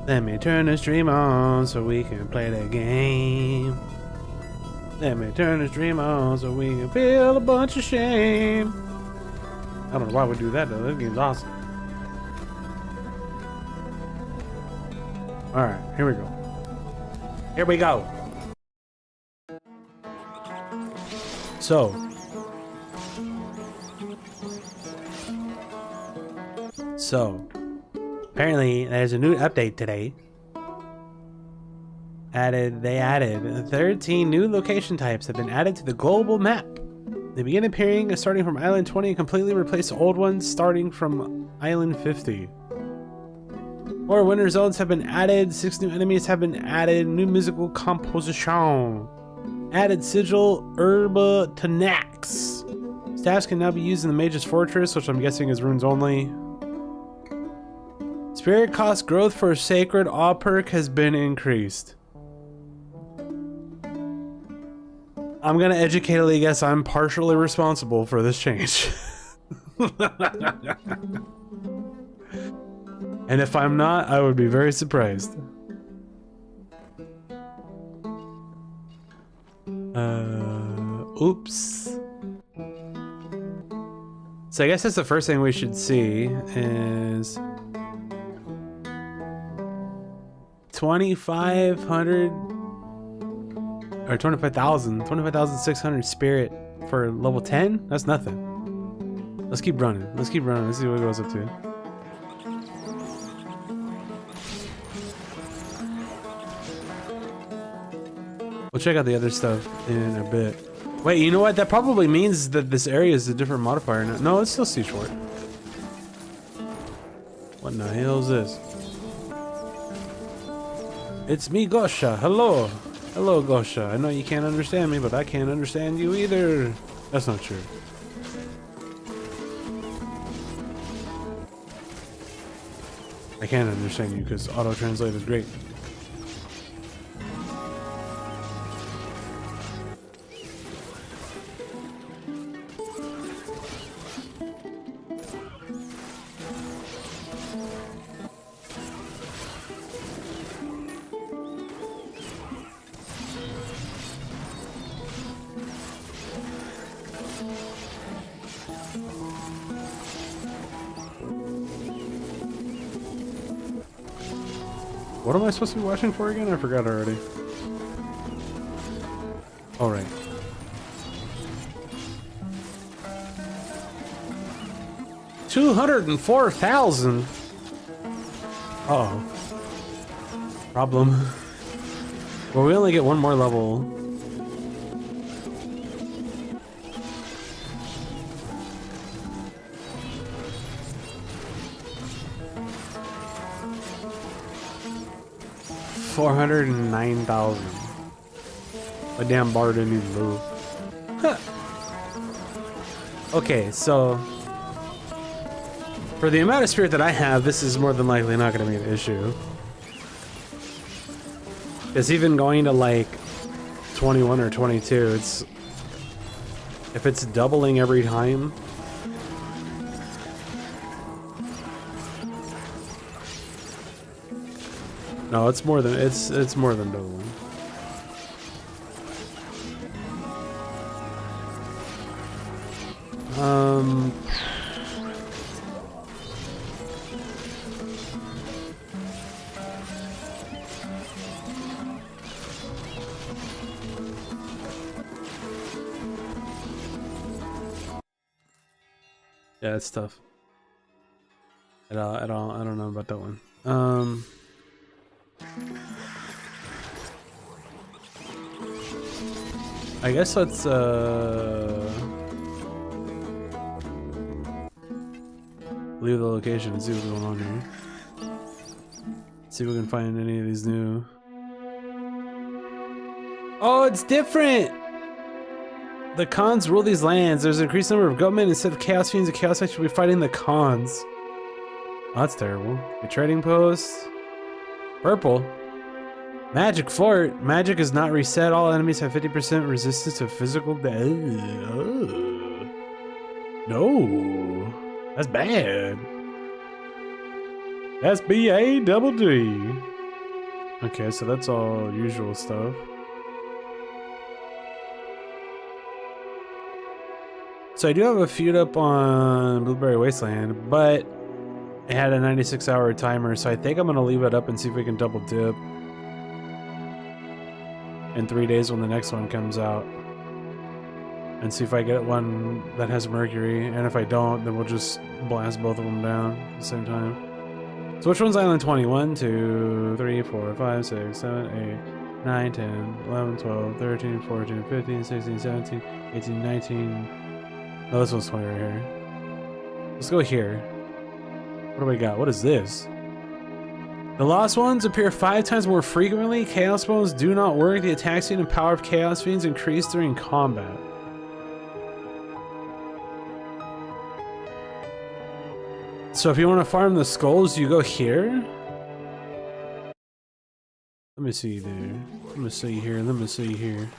Let me turn the stream on so we can play the game. Let me turn the stream on so we can feel a bunch of shame. I don't know why we do that though. This game's awesome. Alright, here we go. Here we go. So. Apparently there's a new update today. They added 13 new location types have been added to the global map. They begin appearing starting from Island 20 and completely replace the old ones starting from Island 50. 4 winter zones have been added, 6 new enemies have been added, new musical composition. Added sigil herba tenax. Staffs can now be used in the Mage's Fortress, which I'm guessing is runes only. Spirit cost growth for sacred awe perk has been increased. I'm gonna educatedly guess I'm partially responsible for this change. And if I'm not, I would be very surprised. Oops. So I guess that's the first thing we should see is 2,500 or 25,600 spirit for level 10. That's nothing. Let's keep running. Let's keep running. Let's see what it goes up to. We'll check out the other stuff in a bit. Wait, you know what? That probably means that this area is a different modifier. No, it's still seashore. What in the hell is this? It's me, Gosha. Hello. Hello, Gosha. I know you can't understand me, but I can't understand you either. That's not true. I can't understand you because auto-translate is great. What am I supposed to be watching for again? I forgot already. All right. $204,000. Uh-oh. Problem. Well, we only get one more level. $409,000. A damn bar didn't even move. Huh. Okay, so for the amount of spirit that I have, this is more than likely not going to be an issue. It's even going to like 21 or 22. If it's doubling every time. No, it's more than it's more than doubling. Yeah, it's tough. I don't know about that one. I guess let's leave the location and see what's going on here. See if we can find any of these new. Oh, it's different! The Khans rule these lands. There's an increased number of government instead of chaos fiends. The chaos actually will be fighting the Khans. Oh, that's terrible. A trading post. Purple. Magic fort. Magic is not reset. All enemies have 50% resistance to physical damage. No. That's bad. That's BADD. Okay, so that's all usual stuff. So I do have a feud up on Blueberry Wasteland, but it had a 96-hour timer, so I think I'm gonna leave it up and see if we can double dip in 3 days when the next one comes out. And see if I get one that has Mercury, and if I don't, then we'll just blast both of them down at the same time. So which one's Island 20? 1, 2, 3, 4, 5, 6, 7, 8, 9, 10, 11, 12, 13, 14, 15, 16, 17, 18, 19. No, this one's 20 right here. Let's go here. What do we got? What is this? The lost ones appear 5 times more frequently. Chaos bones do not work. The attack speed and power of chaos fiends increase during combat. So if you want to farm the skulls, you go here. Let me see there. Let me see here. Let me see here.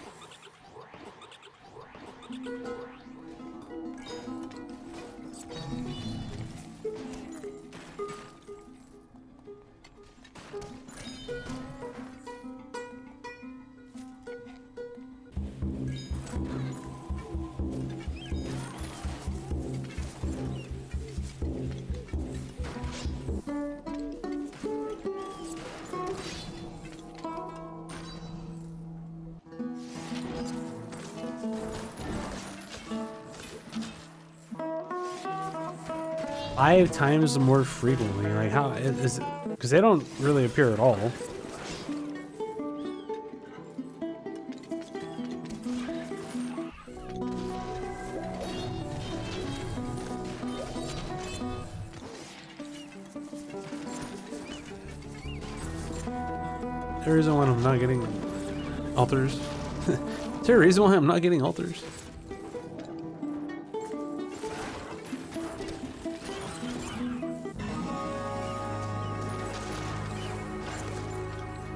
Five times more frequently. Like, how is it? Because they don't really appear at all. There isn't one I'm not getting altars. Is there a reason why I'm not getting altars?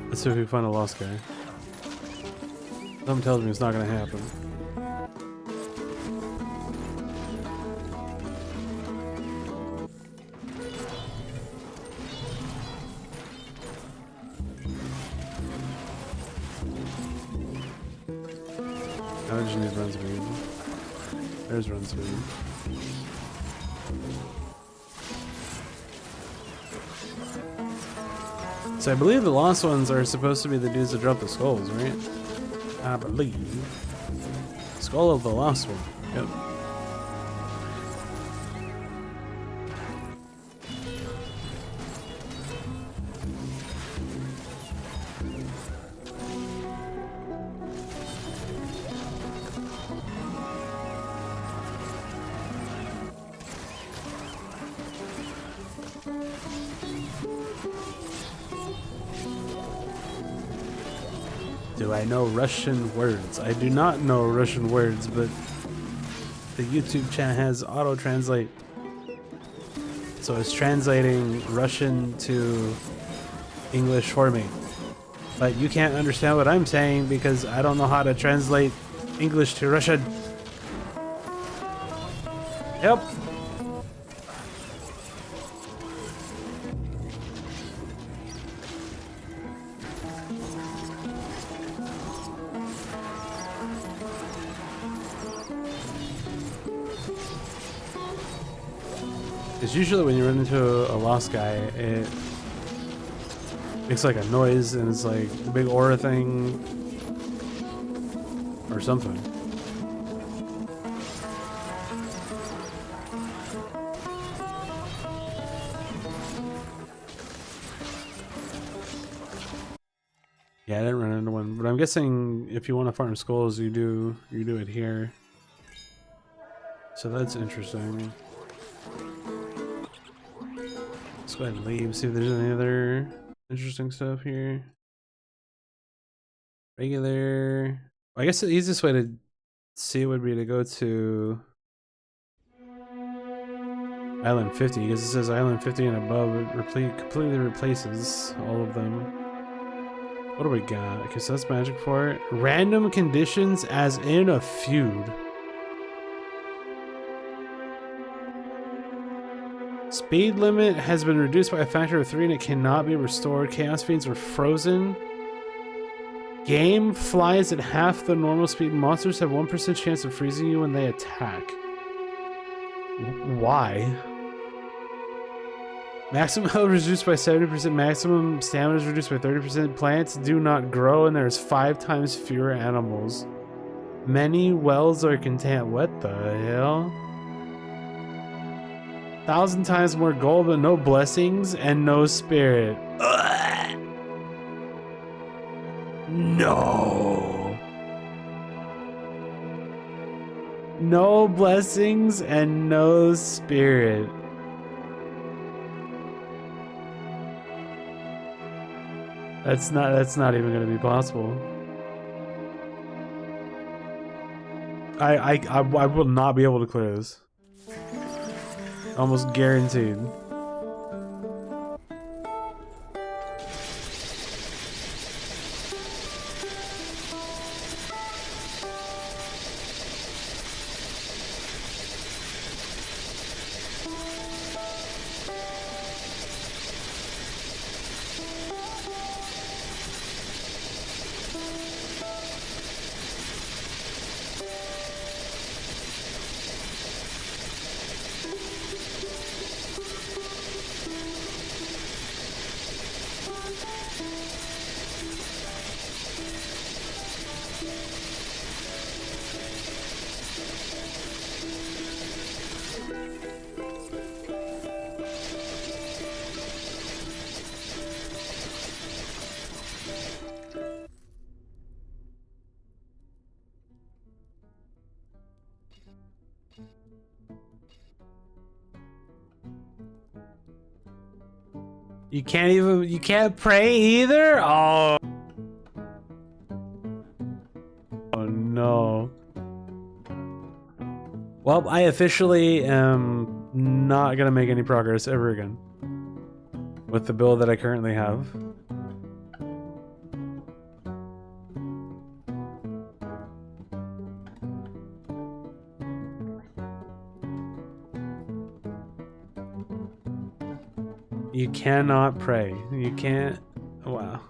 Let's see if we find a lost guy. Something tells me it's not gonna happen. I just need run speed. There's run speed. So I believe the lost ones are supposed to be the dudes that drop the skulls, right? I believe. Skull of the lost one. Yep. Do I know Russian words? I do not know Russian words, but the YouTube chat has auto-translate. So it's translating Russian to English for me. But you can't understand what I'm saying because I don't know how to translate English to Russian. Yep. Because usually when you run into a lost guy, it makes like a noise and it's like a big aura thing or something. Yeah, I didn't run into one, but I'm guessing if you want to farm skulls, you do it here. So that's interesting. Let's go ahead and leave, see if there's any other interesting stuff here. Regular. I guess the easiest way to see would be to go to Island 50, because it says Island 50 and above. It completely replaces all of them. What do we got? Okay, so that's magic for it. Random conditions as in a feud. speed limit has been reduced by a factor of 3 and it cannot be restored. Chaos fiends are frozen. Game flies at half the normal speed. Monsters have 1% chance of freezing you when they attack. Why? Maximum health reduced by 70%. Maximum stamina is reduced by 30%. Plants do not grow and there's 5 times fewer animals. Many wells are contained. What the hell? 1,000 times more gold, but no blessings and no spirit. Ugh. No. No blessings and no spirit. That's not even gonna be possible. I will not be able to clear this. Almost guaranteed. You can't pray either? Oh. Oh no. Well, I officially am not gonna make any progress ever again with the build that I currently have. You cannot pray. You can't. Wow.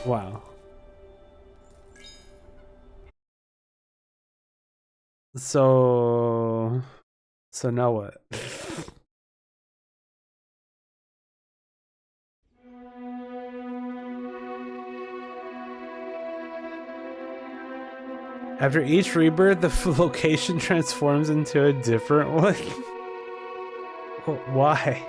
Wow. So now what? After each rebirth, the location transforms into a different one. Why?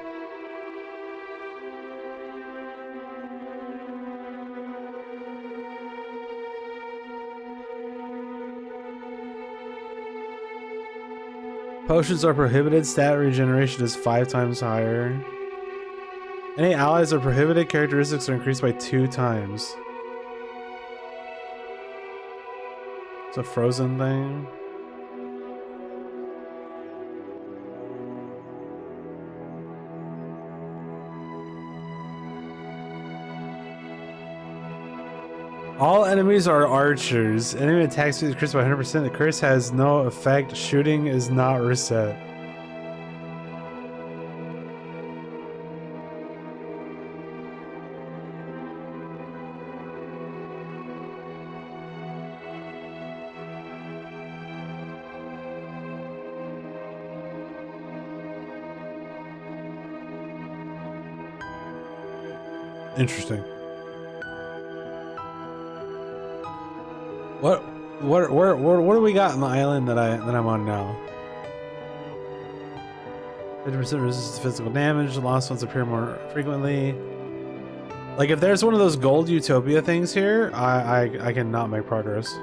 Potions are prohibited. Stat regeneration is 5 times higher. Any allies are prohibited. Characteristics are increased by 2 times. It's a frozen thing. All enemies are archers. Enemy attack speed is increased by 100%. The curse has no effect. Shooting is not reset. Interesting. What do we got on the island that I'm on now? 50% resistance to physical damage. The lost ones appear more frequently. Like if there's one of those gold utopia things here, I cannot make progress.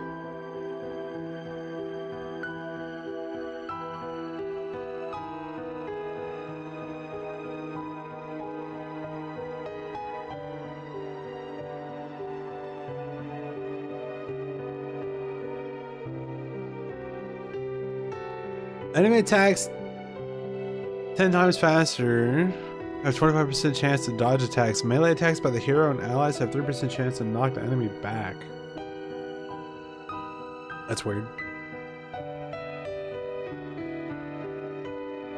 Enemy attacks 10 times faster. Have 25% chance to dodge attacks. Melee attacks by the hero and allies have 3% chance to knock the enemy back. That's weird.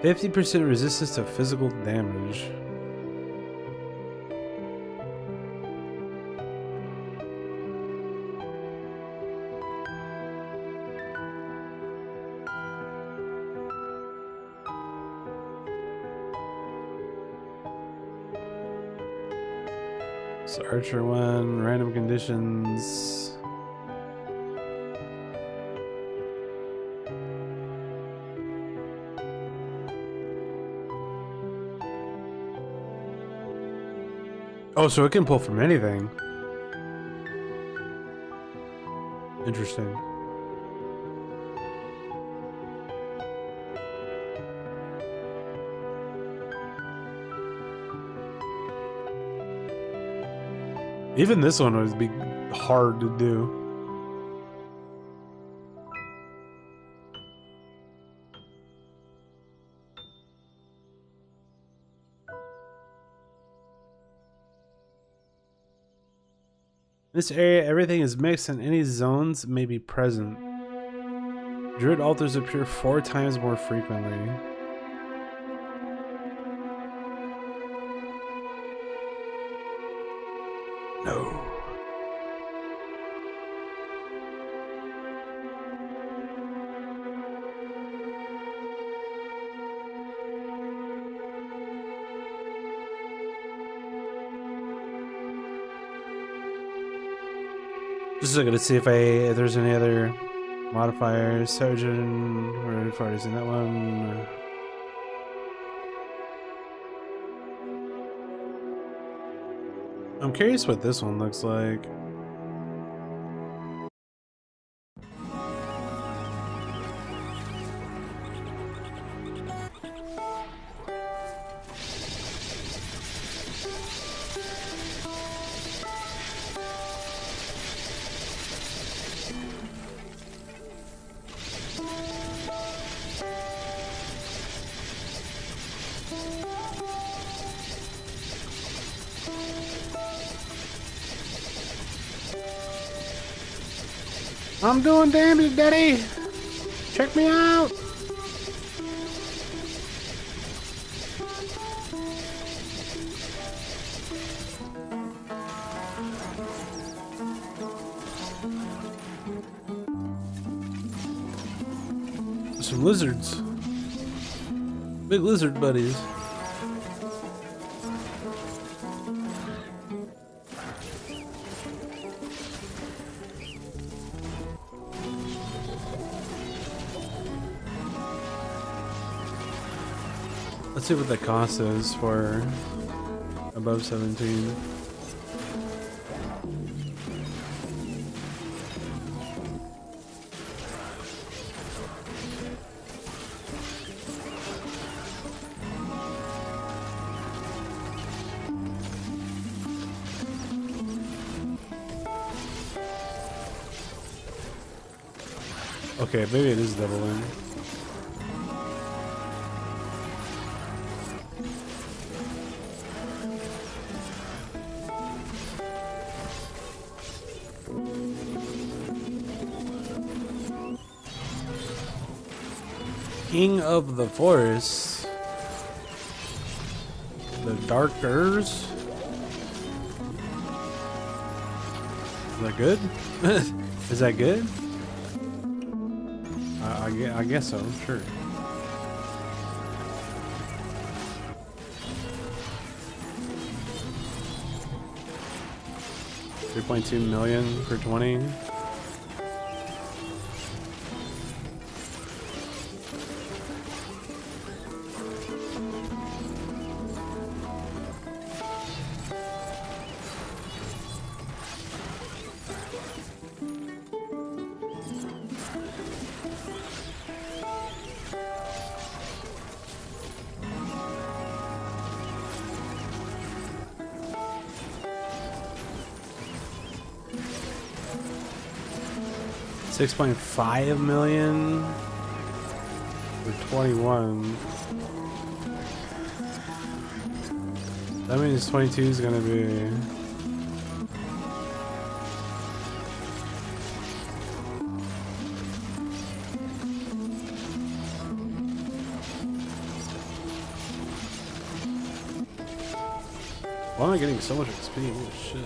50% resistance to physical damage. So Archer 1, random conditions. Oh, so it can pull from anything. Interesting. Even this one would be hard to do. In this area, everything is mixed and any zones may be present. Druid altars appear 4 times more frequently. No. Just looking to see if there's any other modifiers. Surgeon, or if I've seen that one. I'm curious what this one looks like. I'm doing damage, Daddy! Check me out! Some lizards. Big lizard buddies. Let's see what the cost is for above 17. Okay, maybe it is doubling. King of the Forest. The Darkers. Is that good? Is that good? I guess so, sure. $3.2 million for 20. $6.5 million. We're 21. That means 22 is gonna be... Why am I getting so much XP? Holy shit.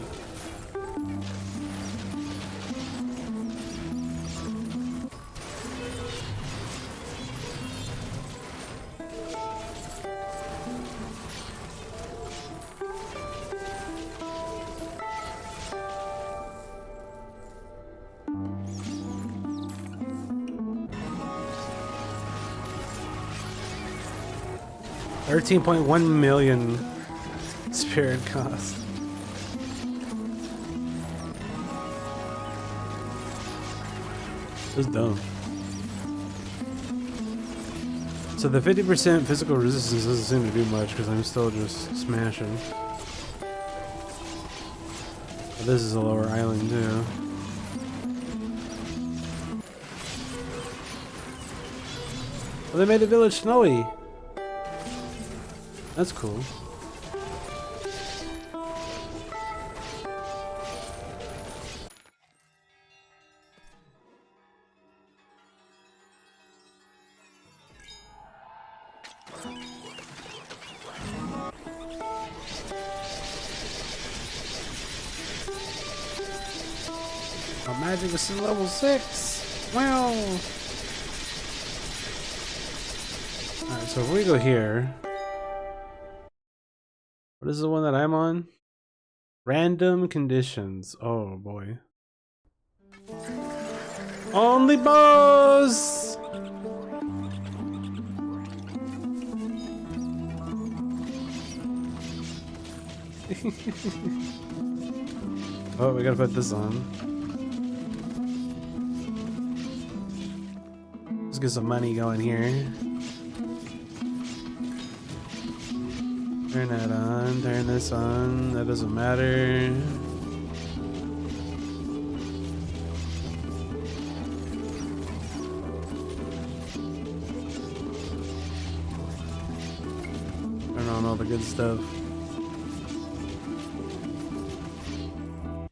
$13.1 million spirit cost. That's dumb. So the 50% physical resistance doesn't seem to do much because I'm still just smashing. But this is a lower island too. Well, they made the village snowy. That's cool. My magic is still level 6. Wow. Alright, so if we go here. What is the one that I'm on? Random conditions. Oh boy. Only boss! Oh, we gotta put this on. Let's get some money going here. Turn that on, turn this on, that doesn't matter. Turn on all the good stuff.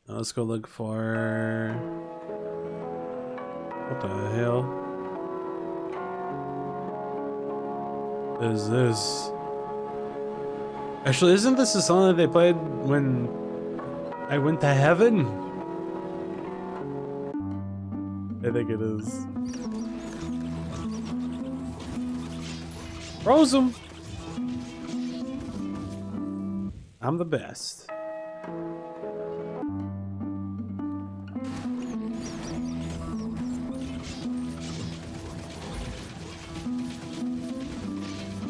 Now let's go look for... What the hell? What is this? Actually, isn't this the song that they played when I went to heaven? I think it is. Froze him! I'm the best.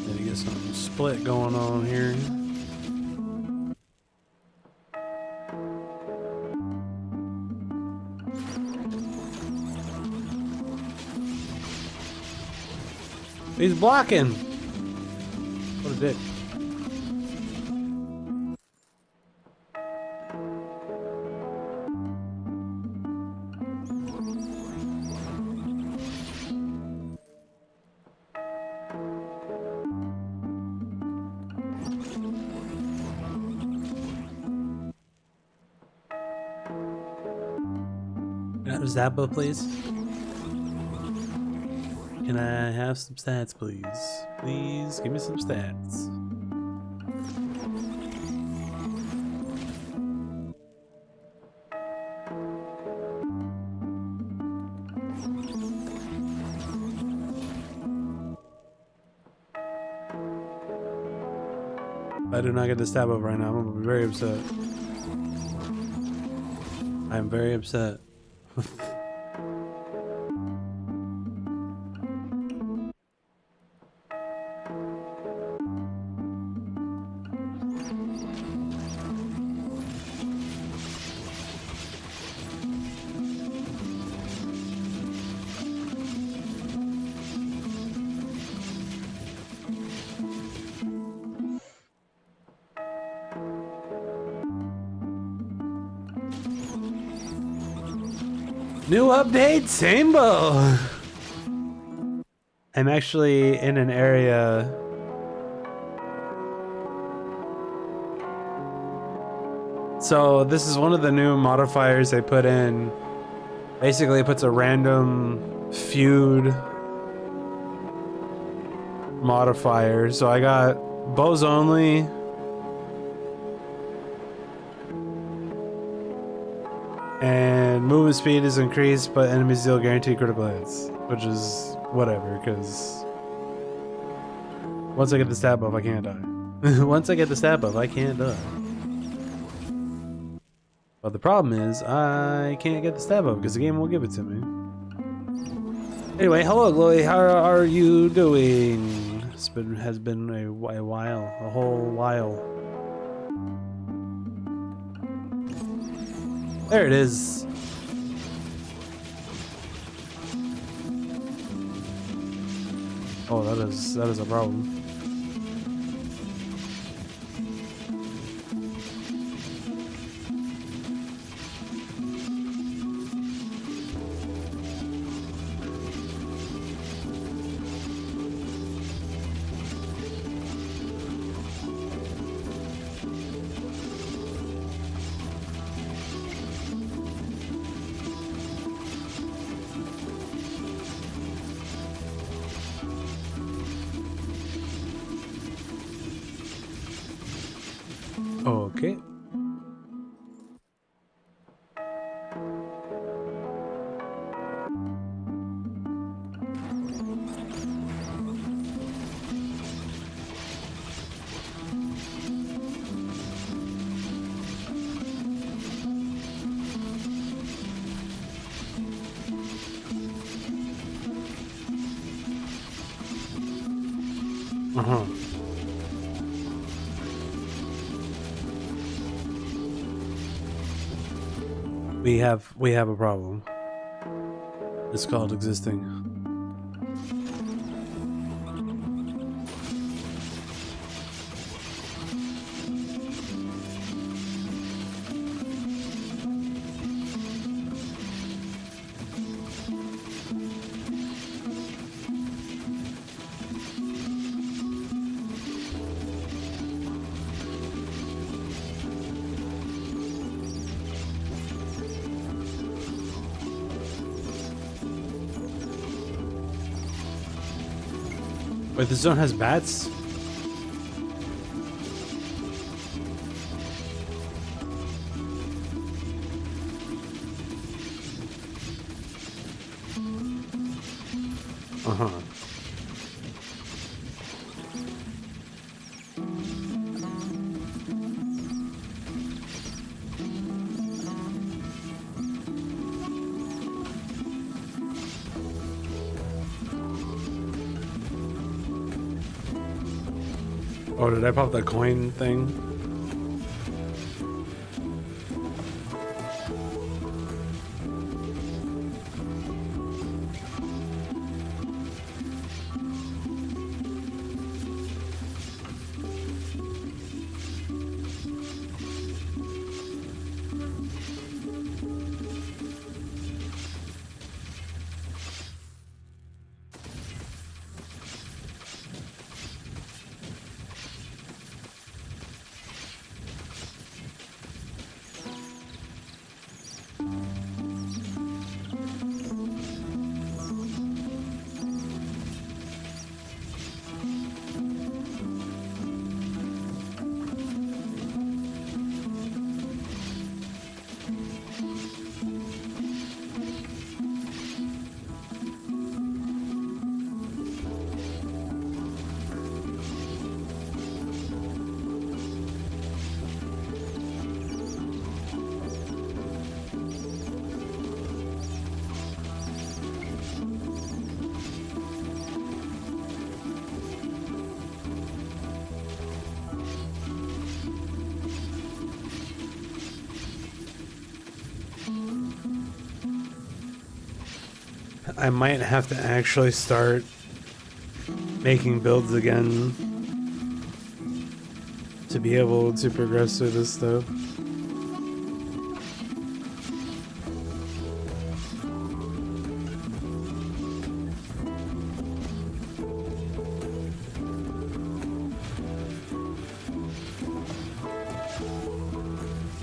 Need to get some split going on here. He's blocking. What a dick. Zappa, please. Can I have some stats, please? Please give me some stats. If I do not get the stab up right now, I'm gonna be very upset. I'm very upset. New update, same bow. I'm actually in an area. So this is one of the new modifiers they put in. Basically, it puts a random feud modifier. So I got bows only. And movement speed is increased, but enemies deal guaranteed critical hits. Which is whatever, because once I get the stat buff, I can't die. Once I get the stat buff, I can't die. But the problem is, I can't get the stat buff because the game won't give it to me. Anyway, hello, Chloe. How are you doing? Has been a while, a whole while. There it is. Oh, that is a problem. Okay. Uh-huh. We have a problem. It's called existing. Wait, this zone has bats? Uh-huh. Oh, did I pop the coin thing? I might have to actually start making builds again to be able to progress through this stuff.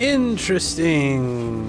Interesting.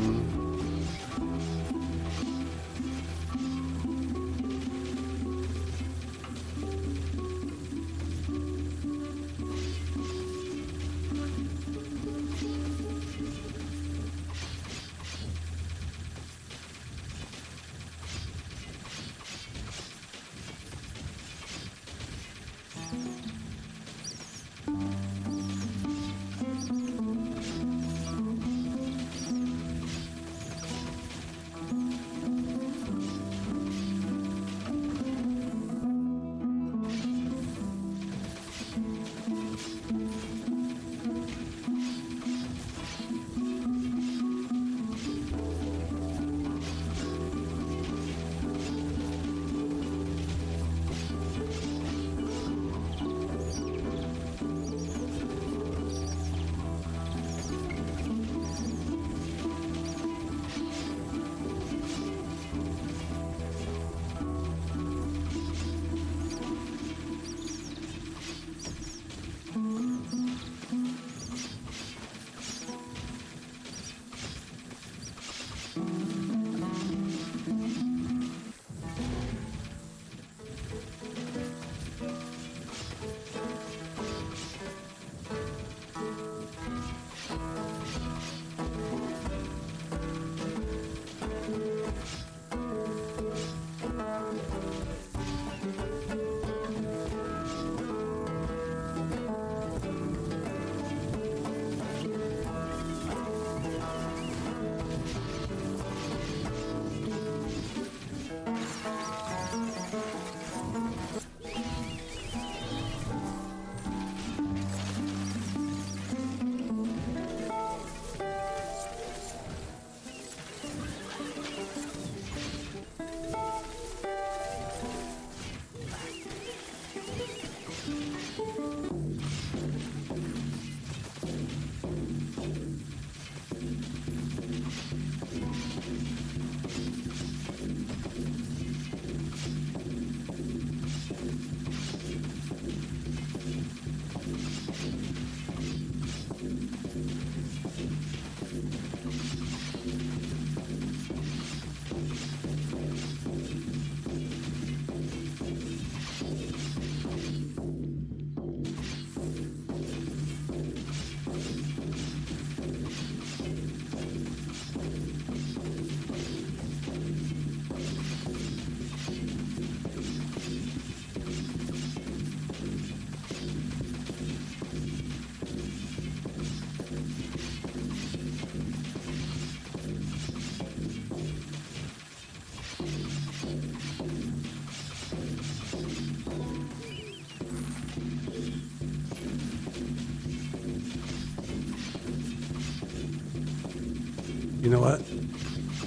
You know what?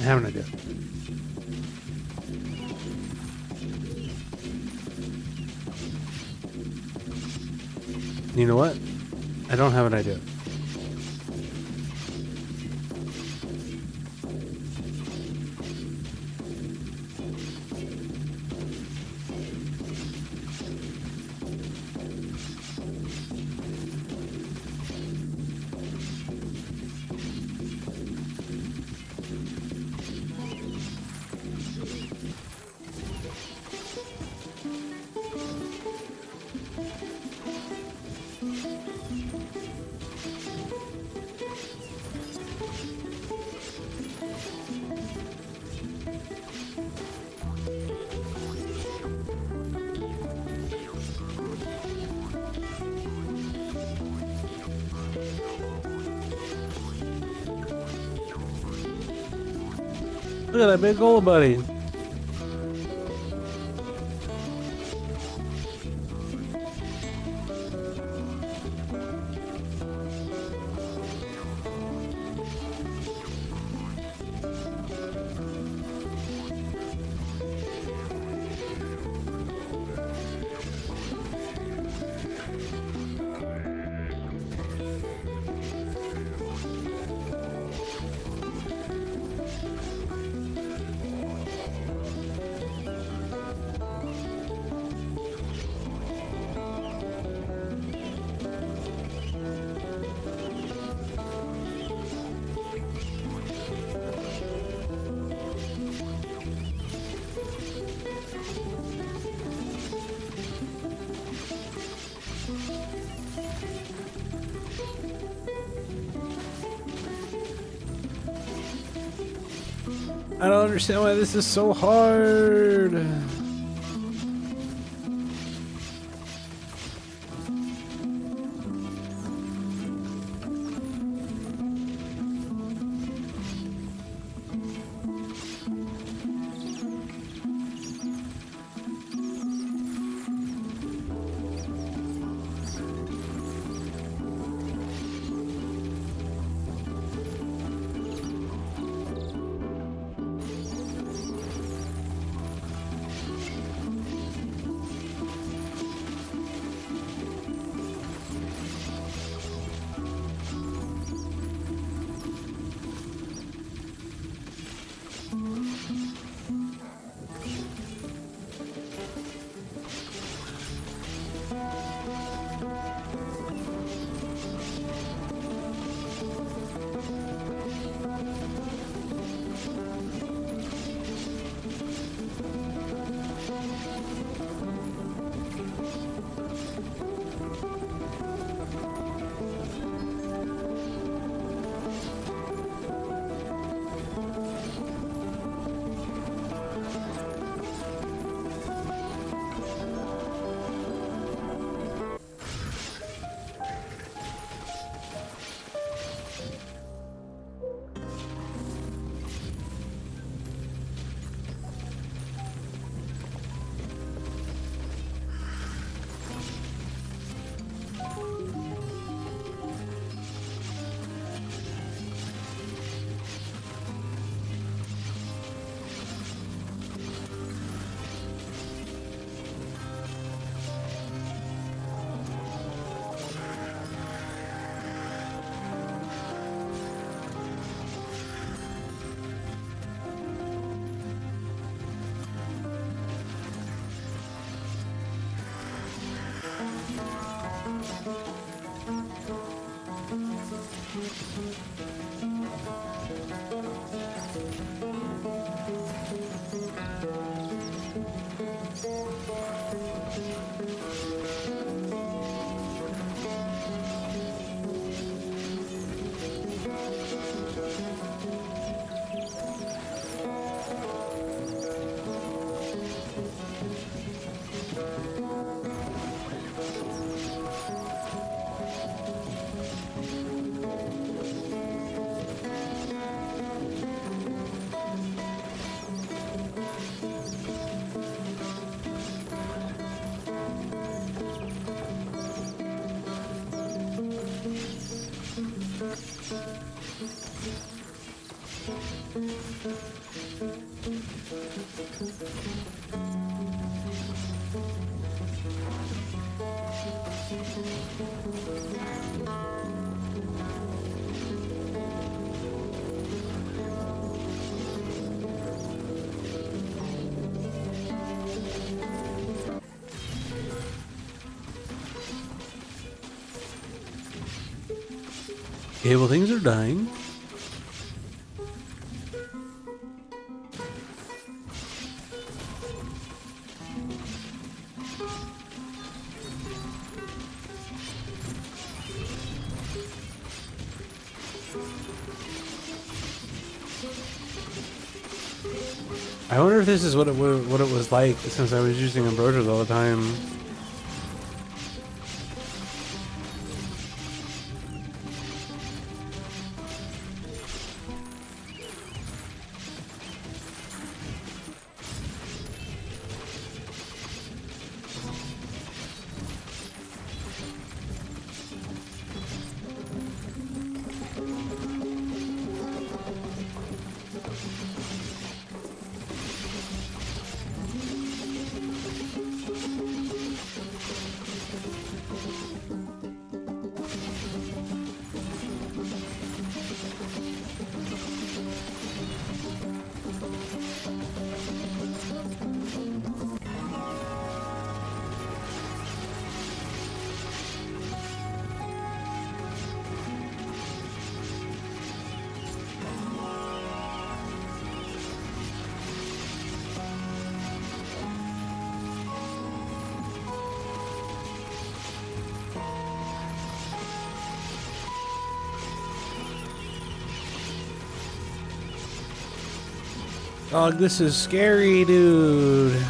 I have an idea. You know what? I don't have an idea. Look at that big gold buddy. I don't understand why this is so hard. Okay, well, things are dying. I wonder if this is what it was like since I was using Ambrosias all the time. Oh, this is scary, dude.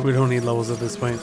We don't need levels at this point.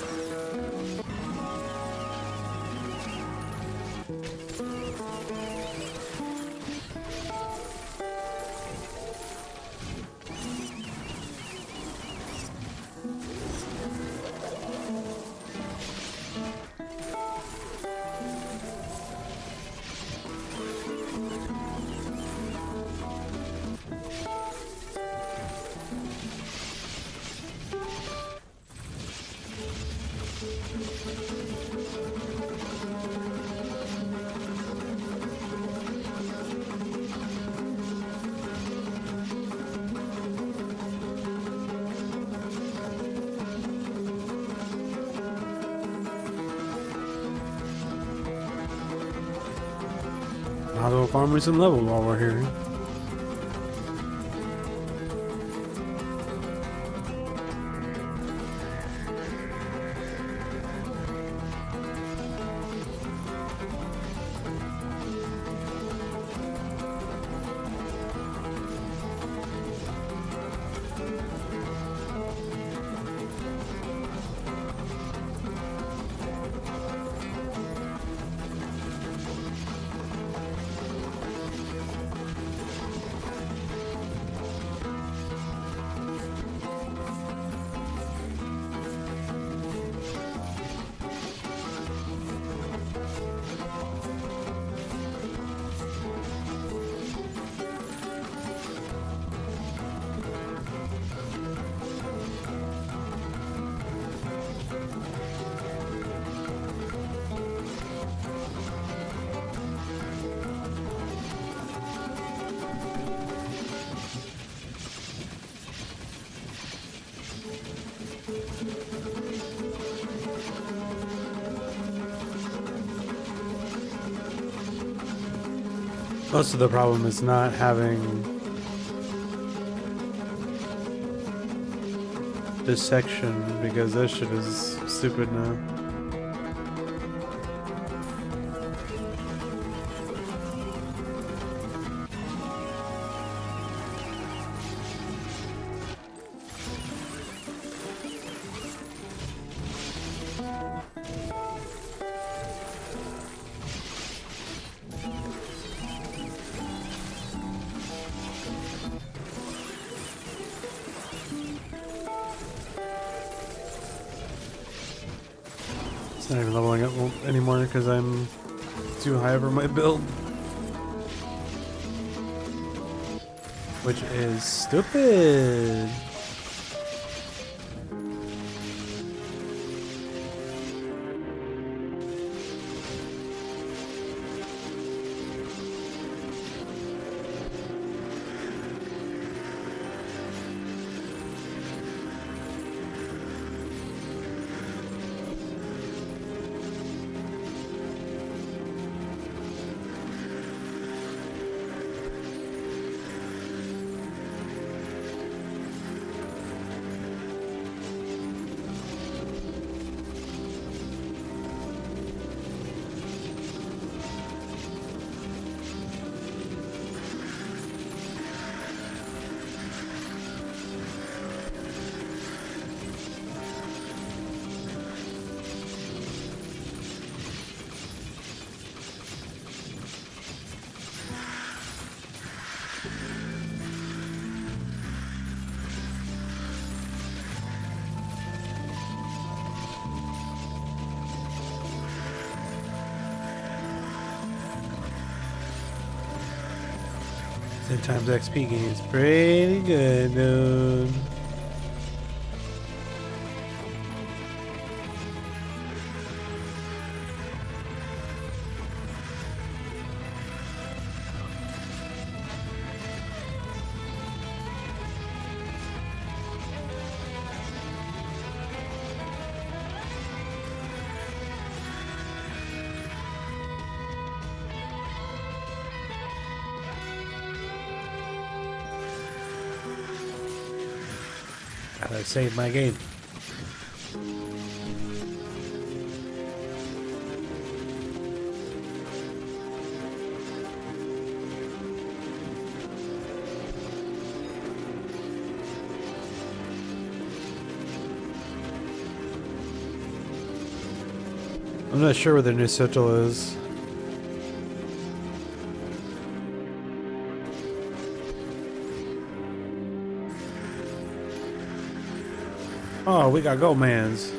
Might as well farm me some level while we're here. Most of the problem is not having this section, because this shit is stupid now. Not even leveling up anymore because I'm too high over my build, which is stupid. 10 times XP gains. Pretty good, dude. Gotta save my game. I'm not sure where the new sigil is. Oh, we got Goldmans.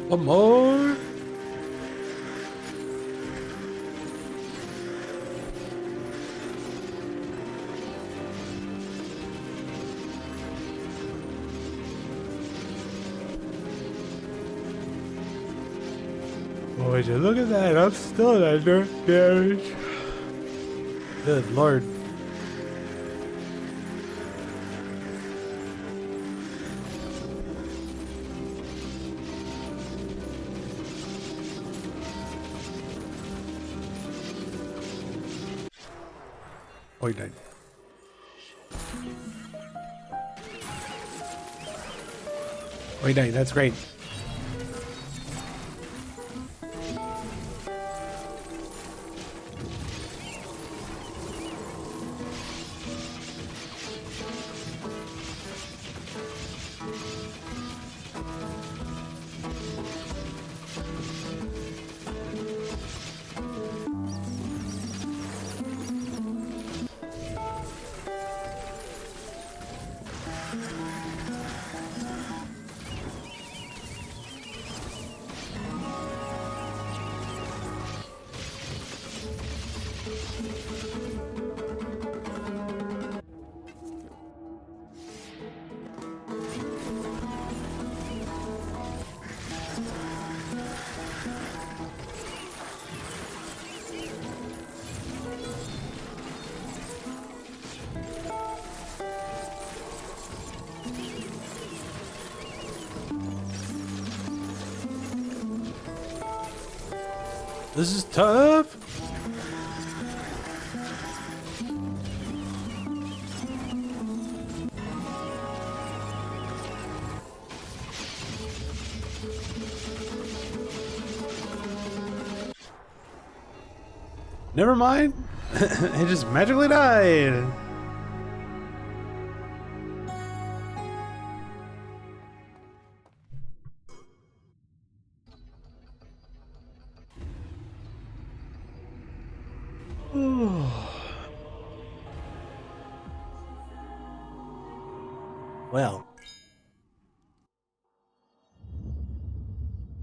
One more. Would you look at that? I'm still under damage. Good lord. Oh, he died. Oh, he died. That's great. This is tough. Never mind. It just magically died. Well,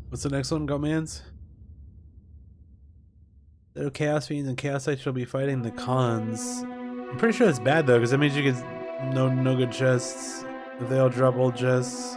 what's the next one, Gotmans? The Chaos Fiends and Chaos Knights shall be fighting the cons. I'm pretty sure that's bad though, because that means you get no good chests. If they all drop old chests.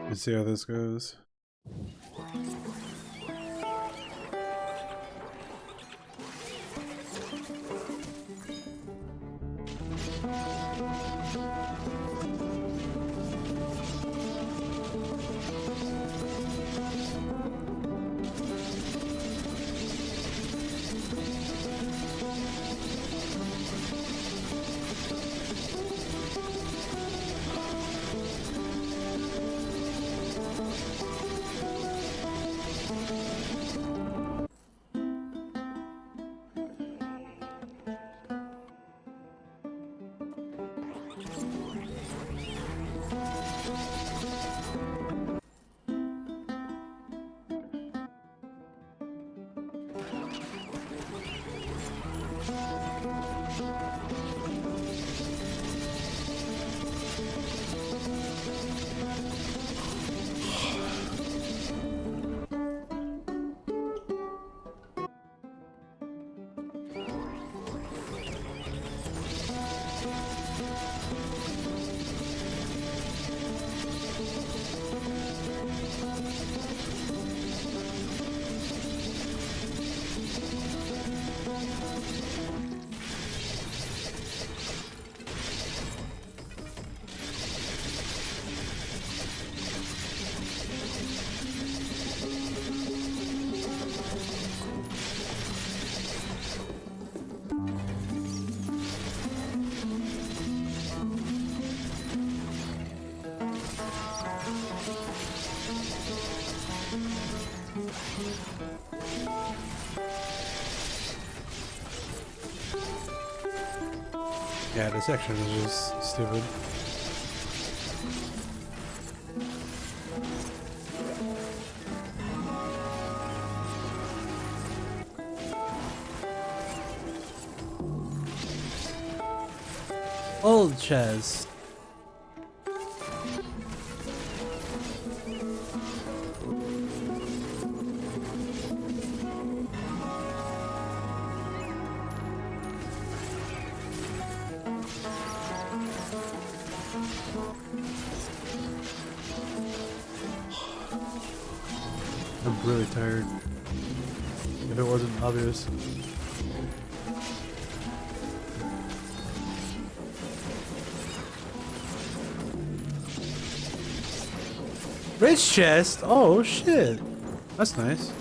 Let's see how this goes. Yeah, this section is just stupid. Old chest. I'm really tired. If it wasn't obvious. Rich chest? Oh shit. That's nice.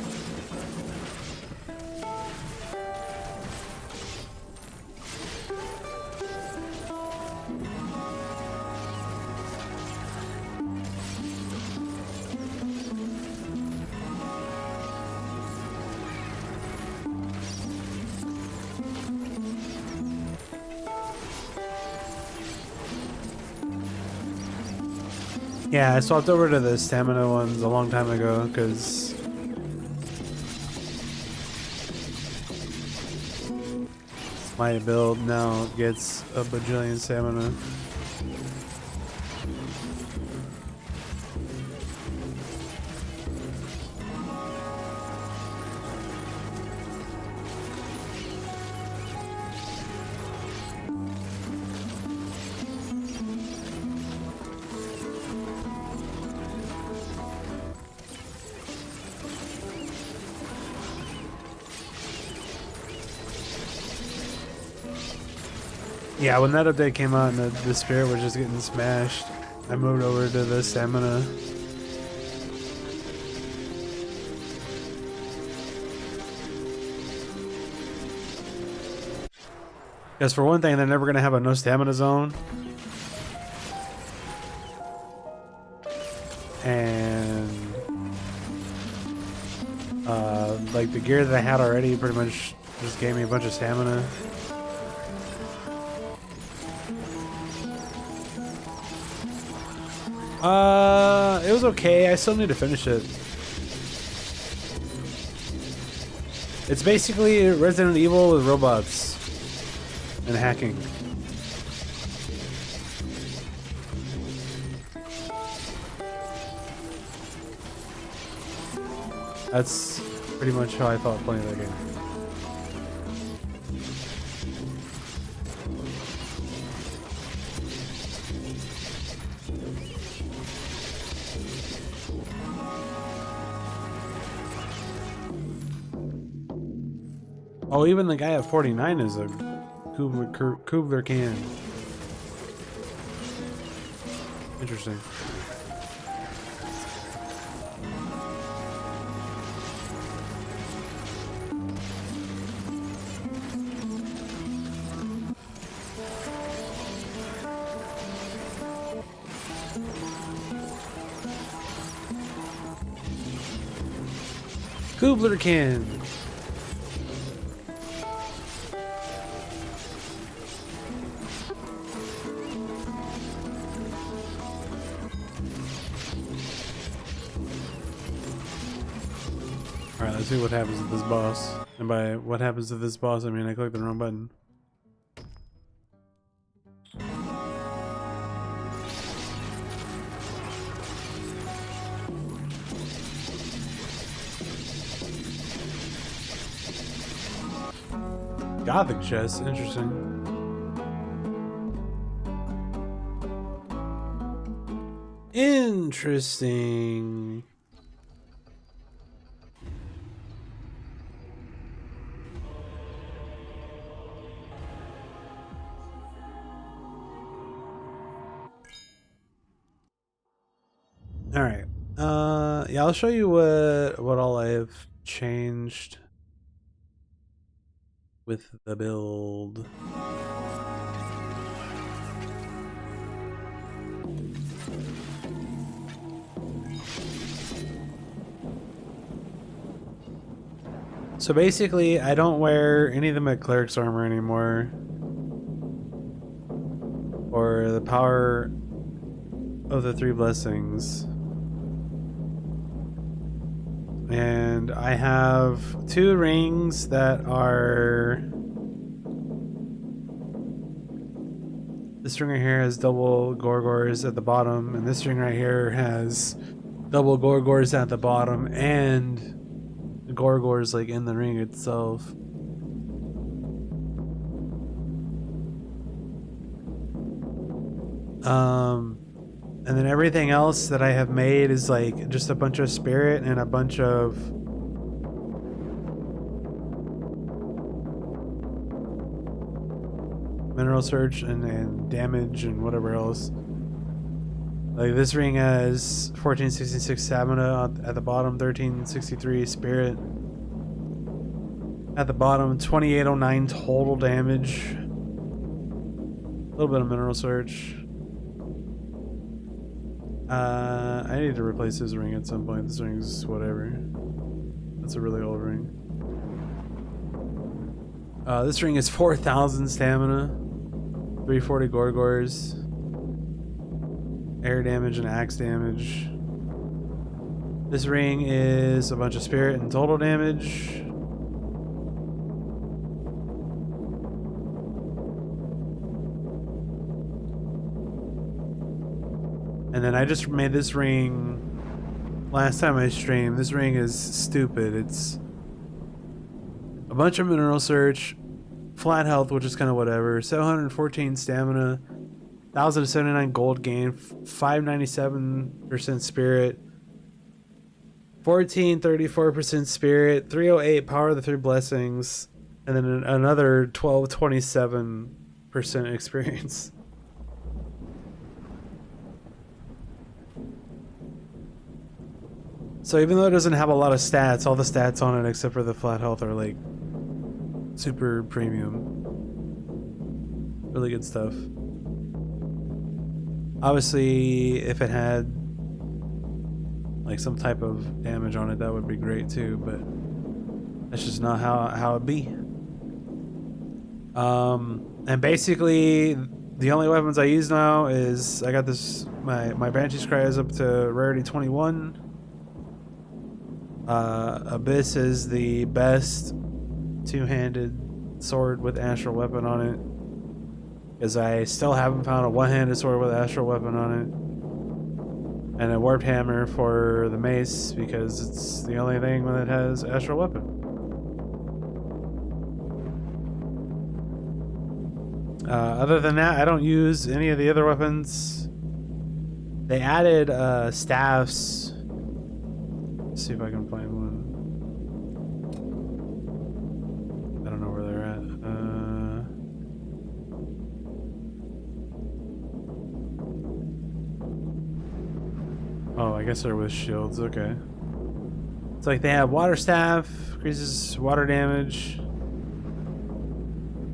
Yeah, I swapped over to the stamina ones a long time ago because my build now gets a bajillion stamina. Yeah, when that update came out and the spirit was just getting smashed, I moved over to the stamina. Because for one thing, they're never gonna have a no stamina zone. And like the gear that I had already pretty much just gave me a bunch of stamina. It was okay. I still need to finish it. It's basically Resident Evil with robots and hacking. That's pretty much how I felt playing that game. Oh, even the guy at 49 is a Kubler can. Interesting. Kubler can. Alright, let's see what happens with this boss. And by what happens to this boss, I mean I clicked the wrong button. Gothic chest, interesting. Interesting. All right. Yeah, I'll show you what all I have changed with the build. So basically, I don't wear any of the cleric's armor anymore, or the power of the 3 blessings. And I have 2 rings that are... This ring right here has double Gorgors at the bottom, and this ring right here has double Gorgors at the bottom, and the Gorgors like in the ring itself. And then everything else that I have made is like just a bunch of spirit and a bunch of mineral search and damage and whatever else. Like this ring has 1466 stamina at the bottom, 1363 spirit at the bottom, 2809 total damage, a little bit of mineral search. I need to replace this ring at some point. This ring's whatever. That's a really old ring. This ring is 4,000 stamina, 340 Gorgors, air damage and axe damage. This ring is a bunch of spirit and total damage. And then I just made this ring last time I streamed. This ring is stupid. It's a bunch of mineral search, flat health, which is kind of whatever, 714 stamina, 1079 gold gain, 597% spirit, 1434% spirit, 308 power of the 3 blessings, and then another 1227% experience. So even though it doesn't have a lot of stats, all the stats on it except for the flat health are like super premium. Really good stuff. Obviously, if it had like some type of damage on it, that would be great too, but that's just not how it be. And basically the only weapons I use now is I got this, my Banshee's Cry is up to rarity 21. Abyss is the best two-handed sword with astral weapon on it, because I still haven't found a one-handed sword with astral weapon on it, and a warped hammer for the mace because it's the only thing that has astral weapon. Other than that, I don't use any of the other weapons. They added staffs. Let's see if I can find one. I don't know where they're at. Oh, I guess they're with shields. Okay. It's like they have water staff, increases water damage,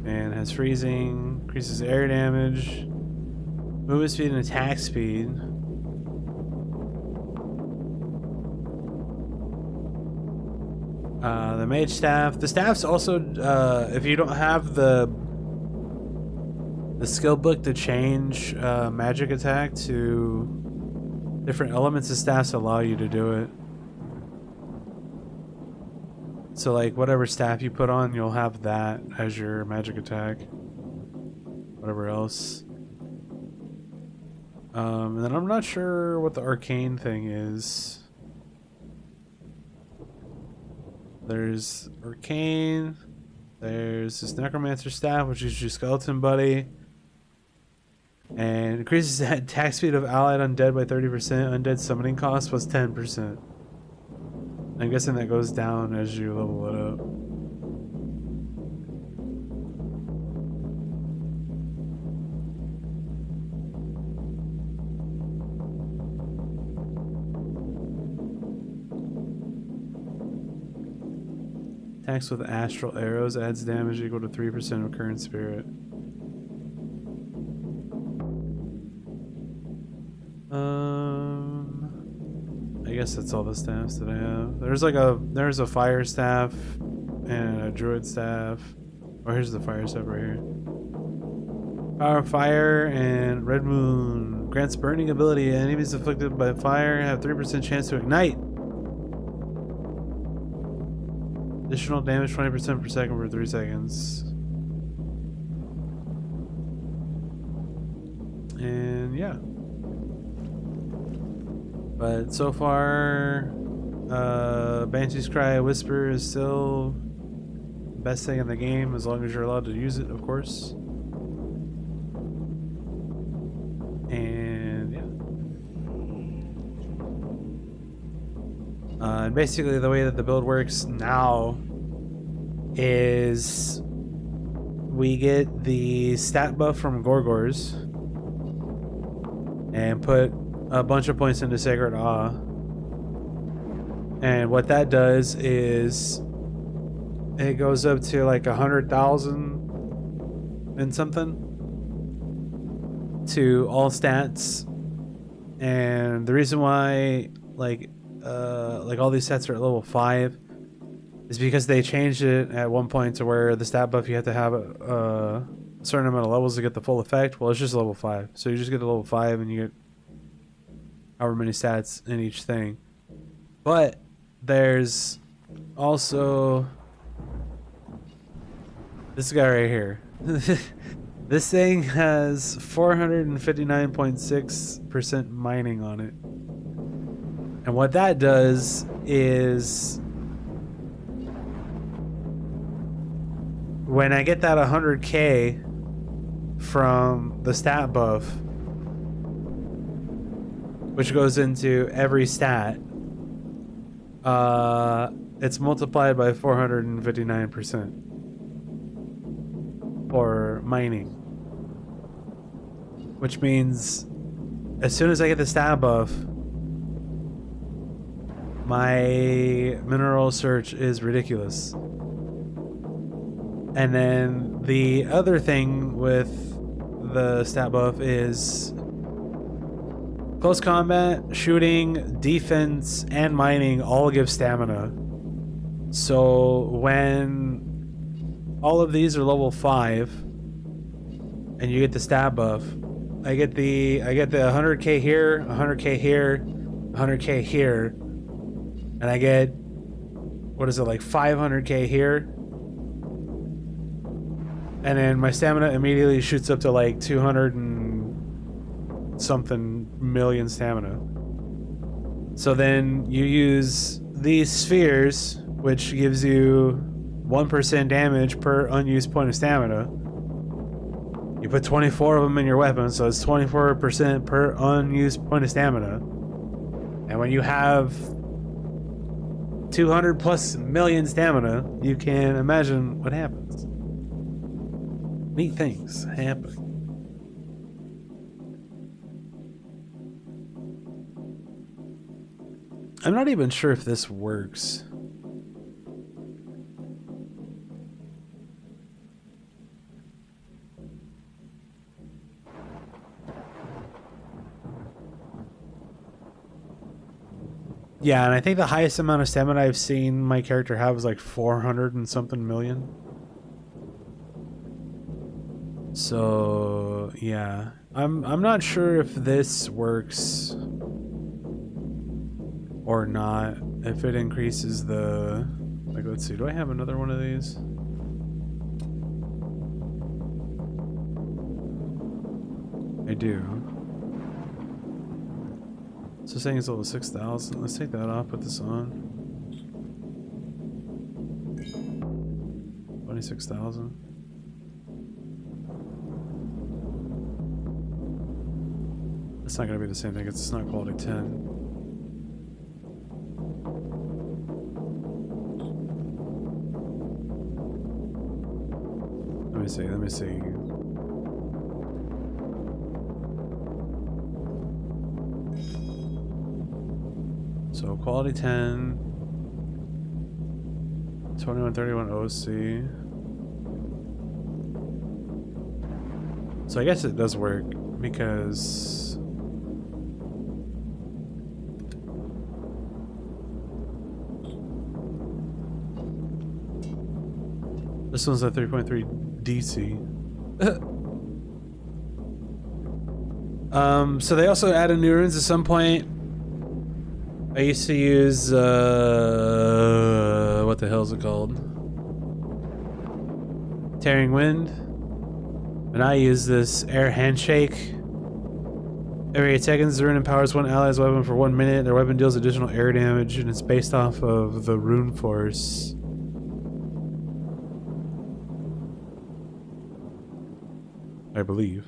and has freezing, increases air damage, movement speed and attack speed. The mage staff. The staff's also, if you don't have the skill book to change magic attack to different elements, the staffs allow you to do it. So like whatever staff you put on, you'll have that as your magic attack. Whatever else. And then I'm not sure what the arcane thing is. There's arcane. There's this necromancer staff, which is your skeleton buddy. And increases the attack speed of allied undead by 30%. Undead summoning cost plus 10%. I'm guessing that goes down as you level it up. Attacks with astral arrows adds damage equal to 3% of current spirit. I guess that's all the staffs that I have. There's a fire staff and a druid staff. Oh, here's the fire staff right here. Power of fire and red moon grants burning ability. Enemies afflicted by fire have 3% chance to ignite. Additional damage 20% per second for 3 seconds. And yeah. But so far, Banshee's Cry Whisper is still the best thing in the game, as long as you're allowed to use it, of course. And yeah. And basically the way that the build works now is we get the stat buff from Gorgors and put a bunch of points into Sacred Awe, and what that does is it goes up to like 100,000 and something to all stats. And the reason why like all these stats are at level 5 is because they changed it at one point to where the stat buff you have to have a certain amount of levels to get the full effect. Well, it's just level 5, so you just get to level 5 and you get however many stats in each thing. But there's also this guy right here. This thing has 459.6% mining on it. And what that does is when I get that 100k from the stat buff, which goes into every stat, it's multiplied by 459% for mining. Which means as soon as I get the stat buff, my mineral search is ridiculous. And then the other thing with the stat buff is close combat, shooting, defense, and mining all give stamina. So when all of these are level 5 and you get the stat buff, I get the 100k here, 100k here, 100k here, and I get, what is it, like 500k here? And then my stamina immediately shoots up to like 200 and something million stamina. So then you use these spheres, which gives you 1% damage per unused point of stamina. You put 24 of them in your weapon, so it's 24% per unused point of stamina. And when you have 200 plus million stamina, you can imagine what happens. Neat things happen. I'm not even sure if this works. Yeah, and I think the highest amount of stamina I've seen my character have is like 400 and something million. So yeah, I'm not sure if this works or not. If it increases the, like, let's see, do I have another one of these? I do. So saying it's level 6,000. Let's take that off. Put this on. 26,000. It's not gonna be the same thing. It's not quality 10. Let me see. Let me see. So quality 10, 2131 OC. So I guess it does work because this one's a 3.3 DC. So they also added new runes at some point. I used to use, what the hell is it called? Tearing Wind. And I use this Air Handshake. Every 8 seconds, the rune empowers one ally's weapon for 1 minute. Their weapon deals additional air damage, and it's based off of the rune force. I believe.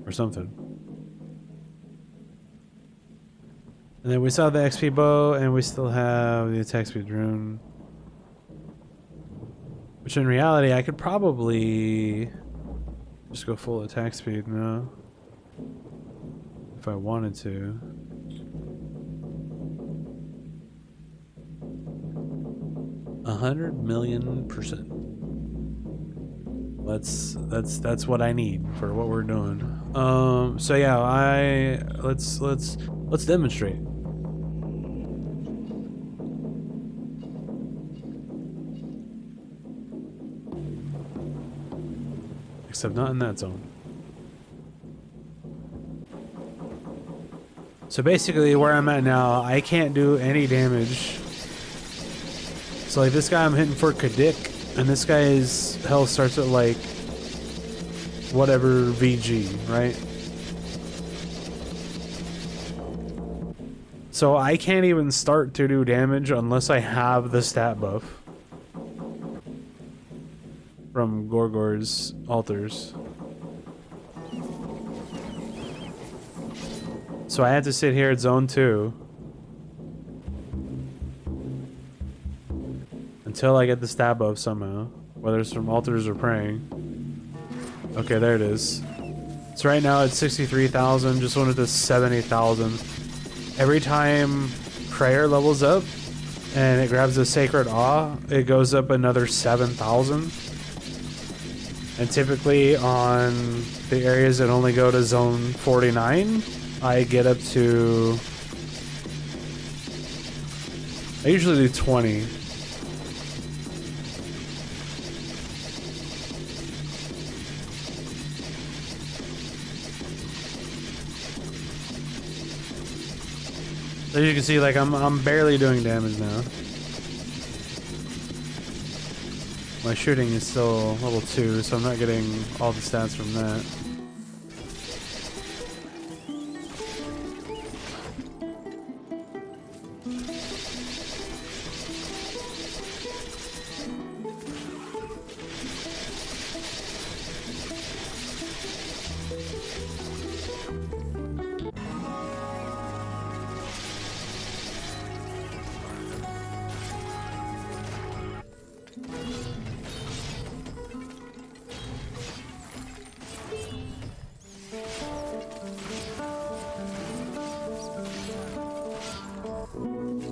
Or something. And then we saw the XP bow, and we still have the attack speed rune. Which in reality, I could probably just go full attack speed now. If I wanted to. $100,000,000%. That's what I need for what we're doing. So yeah, let's demonstrate. Except not in that zone. So basically where I'm at now, I can't do any damage. So like this guy I'm hitting for Gothic, and this guy's health starts at like whatever VG, right? So I can't even start to do damage unless I have the stat buff from Gorgor's altars. So I had to sit here at zone 2 until I get the stat buff somehow, whether it's from altars or praying. Okay, there it is. So right now it's 63,000, just wanted to 70,000. Every time prayer levels up, and it grabs the Sacred Awe, it goes up another 7,000. And typically on the areas that only go to zone 49, I get up to... I usually do 20. So you can see, like, I'm barely doing damage now. My shooting is still level 2, so I'm not getting all the stats from that.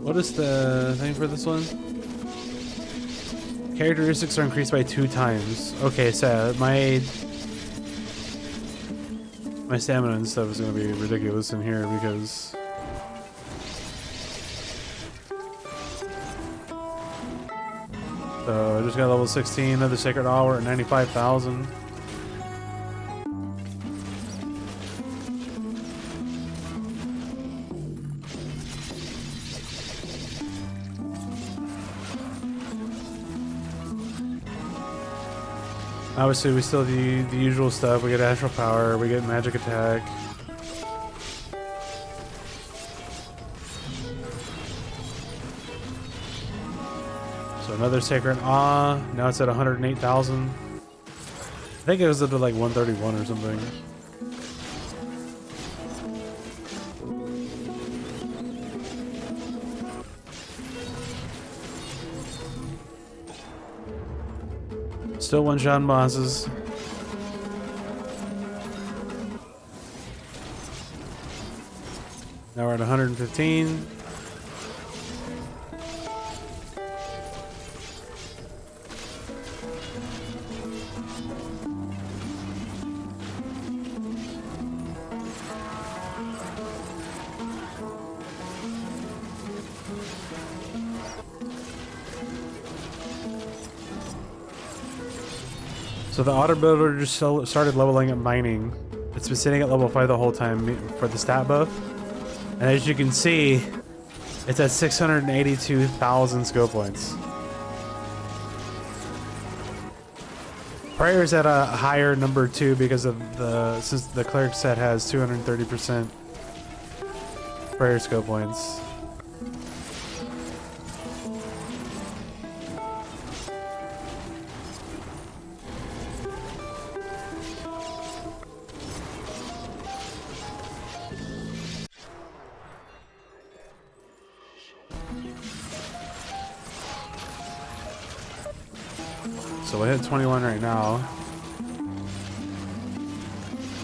What is the thing for this one? Characteristics are increased by 2 times. Okay, so my stamina and stuff is going to be ridiculous in here because... So I just got level 16, another Sacred Hour at 95,000. Obviously, we still do the usual stuff. We get Astral Power, we get Magic Attack. So another Sacred Awe. Now it's at 108,000. I think it was up to like 131 or something. Still one-shot bosses. Now we're at 115. So the auto builder just started leveling up mining. It's been sitting at level 5 the whole time for the stat buff. And as you can see, it's at 682,000 skill points. Prayer's at a higher number too because of since the cleric set has 230% prayer skill points. So we hit 21 right now.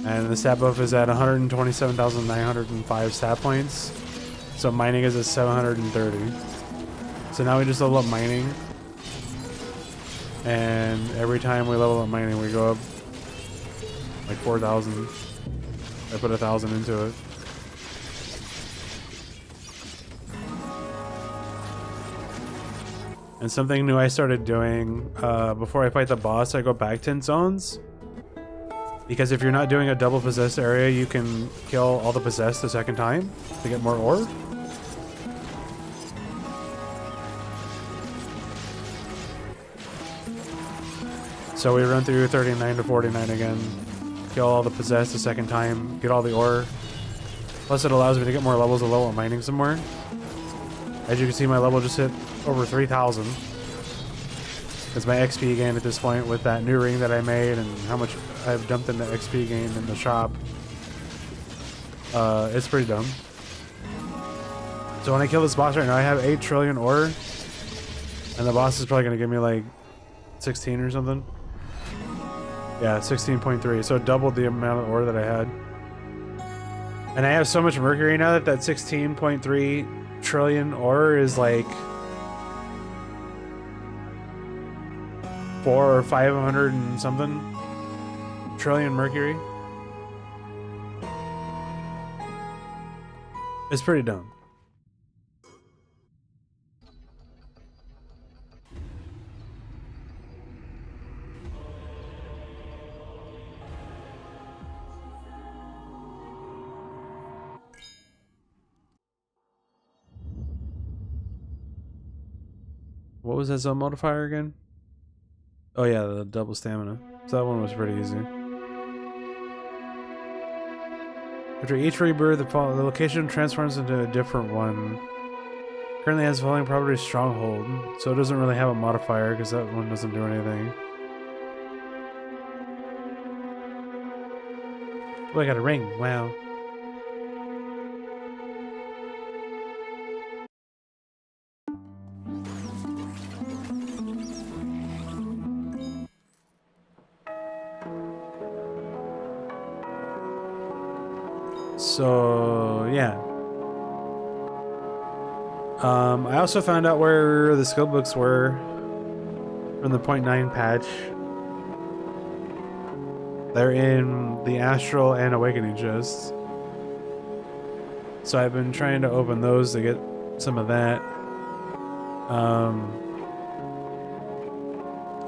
And the stat buff is at 127,905 stat points. So mining is at 730. So now we just level up mining. And every time we level up mining, we go up like 4,000. I put 1,000 into it. And something new I started doing, before I fight the boss, I go back 10 zones. Because if you're not doing a double possessed area, you can kill all the possessed the second time to get more ore. So we run through 39 to 49 again, kill all the possessed the second time, get all the ore. Plus it allows me to get more levels of level mining somewhere. As you can see, my level just hit over 3,000. It's my XP gain at this point with that new ring that I made and how much I've dumped into XP gain in the shop. It's pretty dumb. So when I kill this boss right now, I have 8 trillion ore. And the boss is probably going to give me like 16 or something. Yeah, 16.3. So it doubled the amount of ore that I had. And I have so much Mercury now that 16.3 trillion ore is like 4 or 500 and something trillion Mercury. It's pretty dumb. What was that zone modifier again? Oh yeah, the double stamina. So that one was pretty easy. After each rebirth, the location transforms into a different one. Currently has falling property stronghold, so it doesn't really have a modifier because that one doesn't do anything. Oh, I got a ring. Wow. So, yeah. I also found out where the skill books were from the 0.9 patch. They're in the Astral and Awakening chests. So I've been trying to open those to get some of that.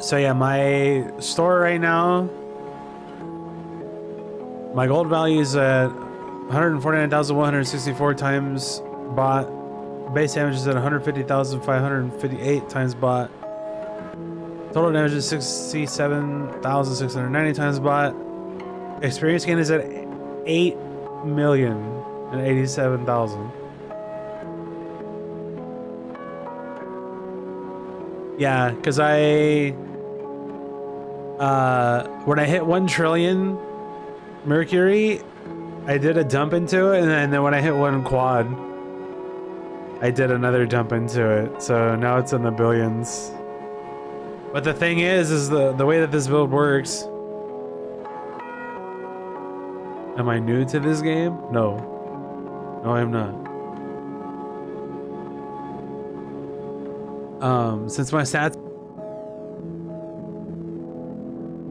So yeah, my store right now, my gold value is at 149,164 times bought. Base damage is at 150,558 times bought. Total damage is 67,690 times bought. Experience gain is at 8,087,000. Yeah, because when I hit 1 trillion Mercury, I did a dump into it, and then when I hit 1 quad, I did another dump into it. So now it's in the billions. But the thing is the way that this build works. Am I new to this game? No. No, I'm not. Since my stats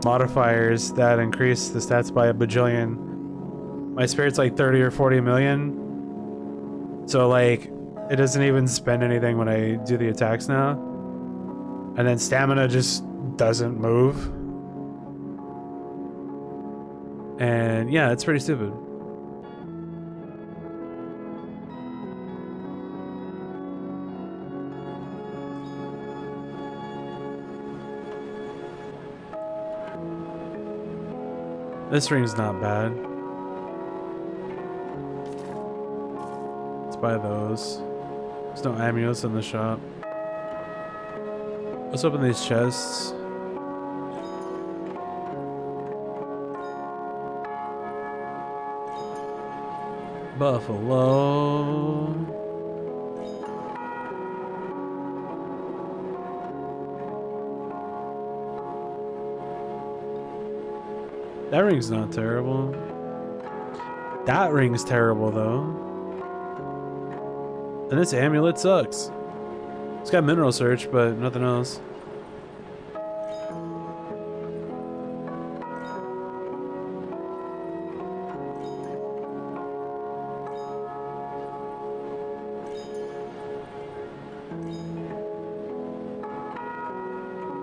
modifiers that increase the stats by a bajillion, my spirit's like 30 or 40 million. So like, it doesn't even spend anything when I do the attacks now. And then stamina just doesn't move. And yeah, it's pretty stupid. This ring's not bad. Let's buy those. There's no amulets in the shop. Let's open these chests. Buffalo. That ring's not terrible. That ring's terrible though. And this amulet sucks. It's got mineral search, but nothing else.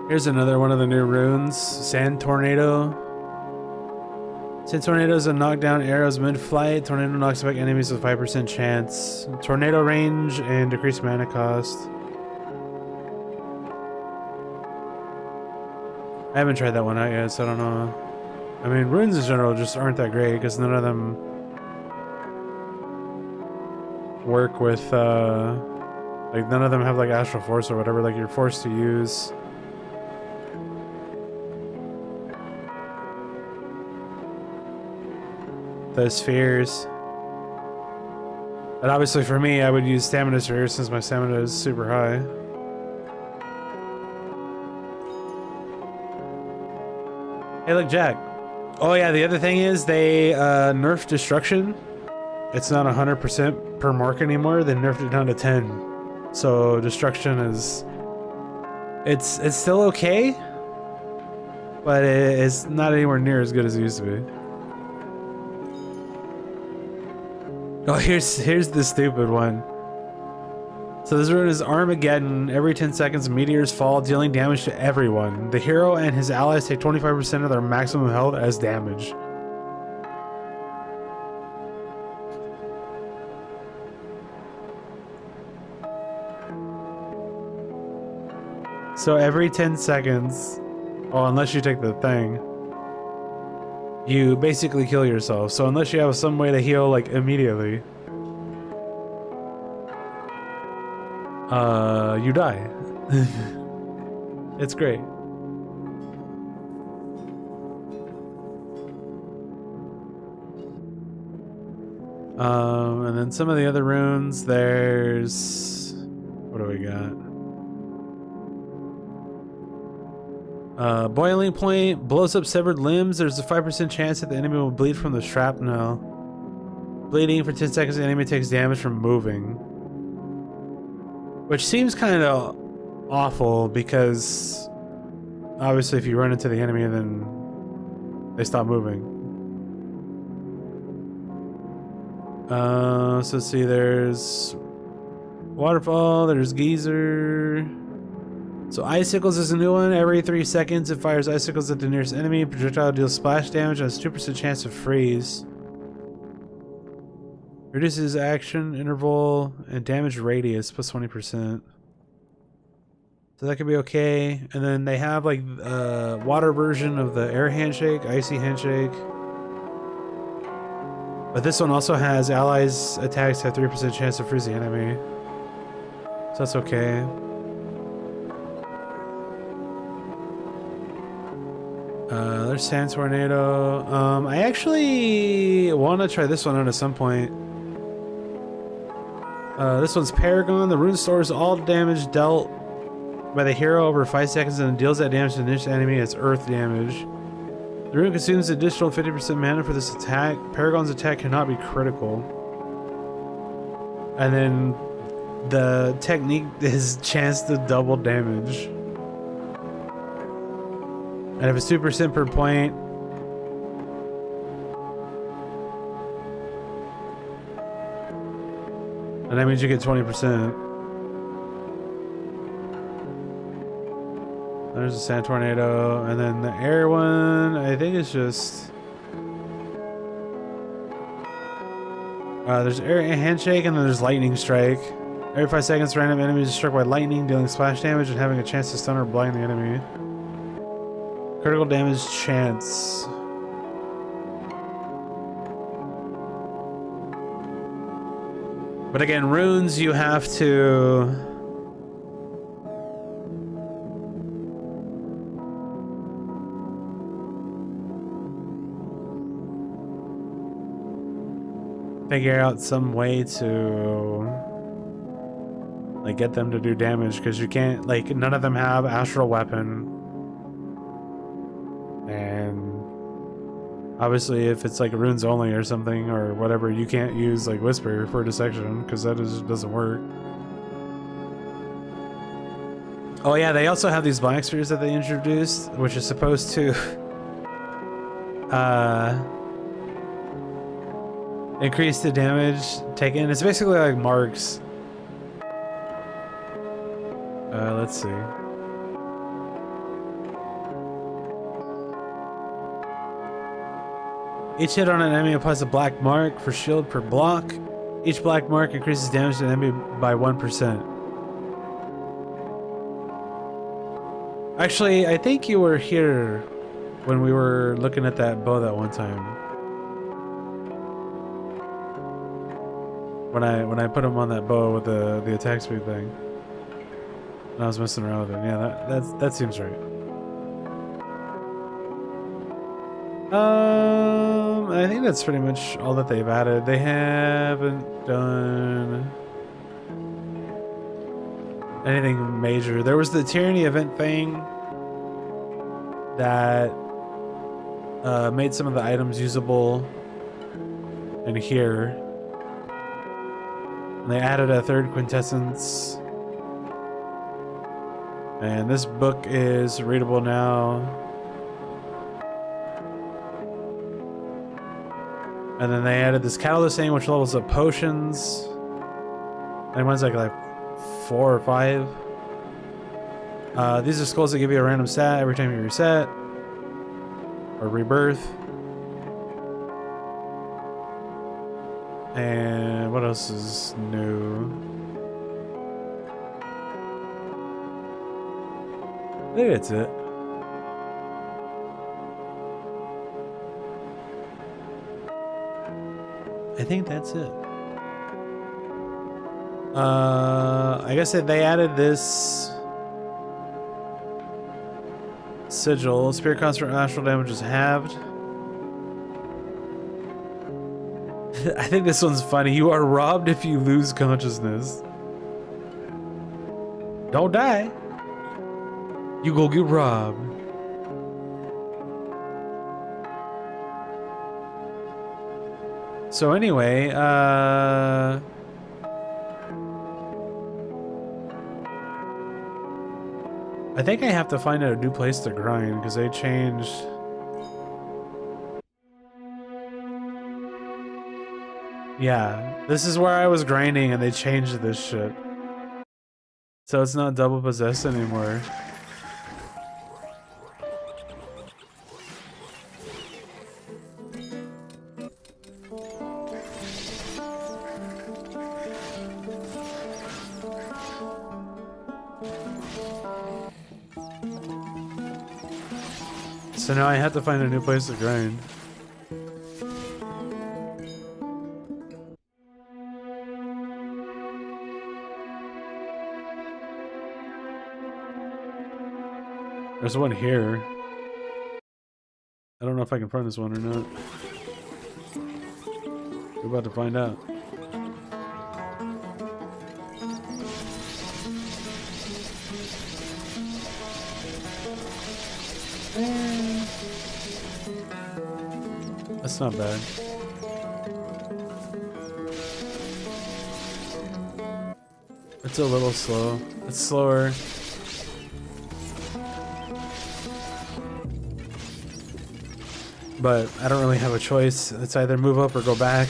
Here's another one of the new runes. Sand Tornado. Sand Tornado is a knockdown arrows mid-flight. Tornado knocks back enemies with 5% chance. Tornado range and decreased mana cost. I haven't tried that one out yet, so I don't know. I mean, runes in general just aren't that great because none of them work with, like none of them have like Astral Force or whatever, like you're forced to use. The spheres. And obviously for me, I would use stamina spheres since my stamina is super high. Hey, look, Jack. Oh yeah, the other thing is they nerfed destruction. It's not 100% per mark anymore. They nerfed it down to 10. So destruction is, it's still okay, but it's not anywhere near as good as it used to be. Oh, here's the stupid one. So this rune is Armageddon. Every 10 seconds, meteors fall, dealing damage to everyone. The hero and his allies take 25% of their maximum health as damage. So every 10 seconds, well, unless you take the thing, you basically kill yourself. So unless you have some way to heal, like, immediately, you die. It's great. And then some of the other runes, there's... What do we got? Boiling point blows up severed limbs. There's a 5% chance that the enemy will bleed from the shrapnel. Bleeding for 10 seconds, the enemy takes damage from moving. Which seems kind of awful because obviously if you run into the enemy then they stop moving. So let's see, there's waterfall, there's geyser. So icicles is a new one. Every 3 seconds it fires icicles at the nearest enemy. Projectile deals splash damage and has 2% chance of freeze. Reduces action interval and damage radius plus 20%. So that could be okay. And then they have like water version of the air handshake, icy handshake. But this one also has allies attacks have 3% chance to freeze the enemy. So that's okay. There's Sand Tornado. I actually want to try this one out at some point. This one's Paragon. The rune stores all damage dealt by the hero over 5 seconds and deals that damage to the nearest enemy as earth damage. The rune consumes additional 50% mana for this attack. Paragon's attack cannot be critical. And then the technique is chance to double damage. And if it's 2% per point, and that means you get 20%. There's a Sand Tornado, and then the air one, I think it's just... there's air handshake, and then there's lightning strike. Every 5 seconds, random enemies are struck by lightning, dealing splash damage and having a chance to stun or blind the enemy. Critical damage chance. But again, runes you have to figure out some way to like get them to do damage, because you can't, like, none of them have astral weapon. And obviously if it's like runes only or something or whatever, you can't use like whisper for dissection because that just doesn't work. Oh yeah, they also have these black spheres that they introduced, which is supposed to increase the damage taken. It's basically like marks. Let's see. Each hit on an enemy applies a black mark for shield per block. Each black mark increases damage to the enemy by 1%. Actually, I think you were here when we were looking at that bow that one time. When I put him on that bow with the attack speed thing. And I was messing around with it. Yeah, that seems right. I think that's pretty much all that they've added. They haven't done anything major. There was the Tyranny event thing that made some of the items usable in here. And they added a third quintessence. And this book is readable now. And then they added this catalyst thing, which levels up potions. And mine's like 4 or 5. These are skulls that give you a random stat every time you reset or rebirth. And what else is new? I think that's it. I think that's it. I guess that they added this sigil. Spirit concert astral damage is halved. I think this one's funny. You are robbed if you lose consciousness. Don't die. You go get robbed. So anyway, I think I have to find a new place to grind because they changed. Yeah, this is where I was grinding and they changed this shit. So it's not double possessed anymore. So now I have to find a new place to grind. There's one here. I don't know if I can find this one or not. We're about to find out. That's not bad. It's a little slow. It's slower. But I don't really have a choice. It's either move up or go back.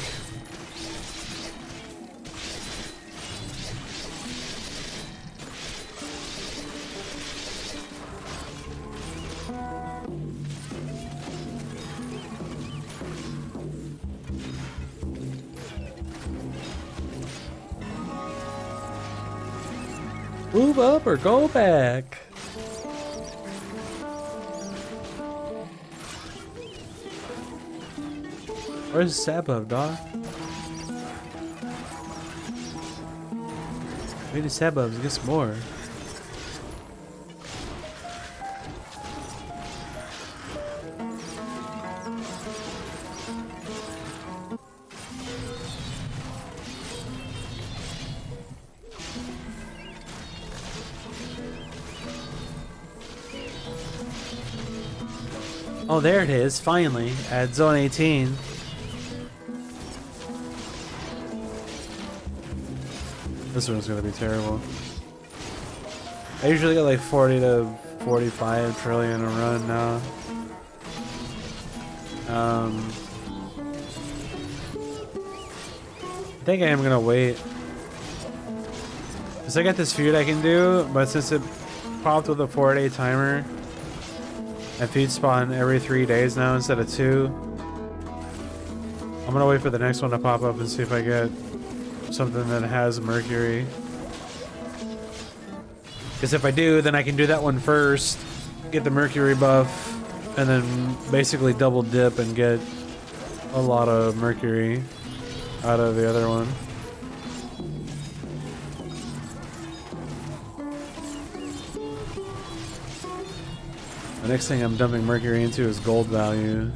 Move up or go back. Where's Sabub, dog? We need Sabubs, get some more. Oh, there it is, finally, at zone 18. This one's gonna be terrible. I usually get like 40 to 45 trillion a run now. I think I am gonna wait. Cause I got this feud I can do, but since it popped with a 4-day timer, I feud spawn every 3 days now instead of 2. I'm gonna wait for the next one to pop up and see if I get something that has Mercury. Because if I do, then I can do that one first, get the Mercury buff, and then basically double dip and get a lot of Mercury out of the other one. The next thing I'm dumping Mercury into is gold value.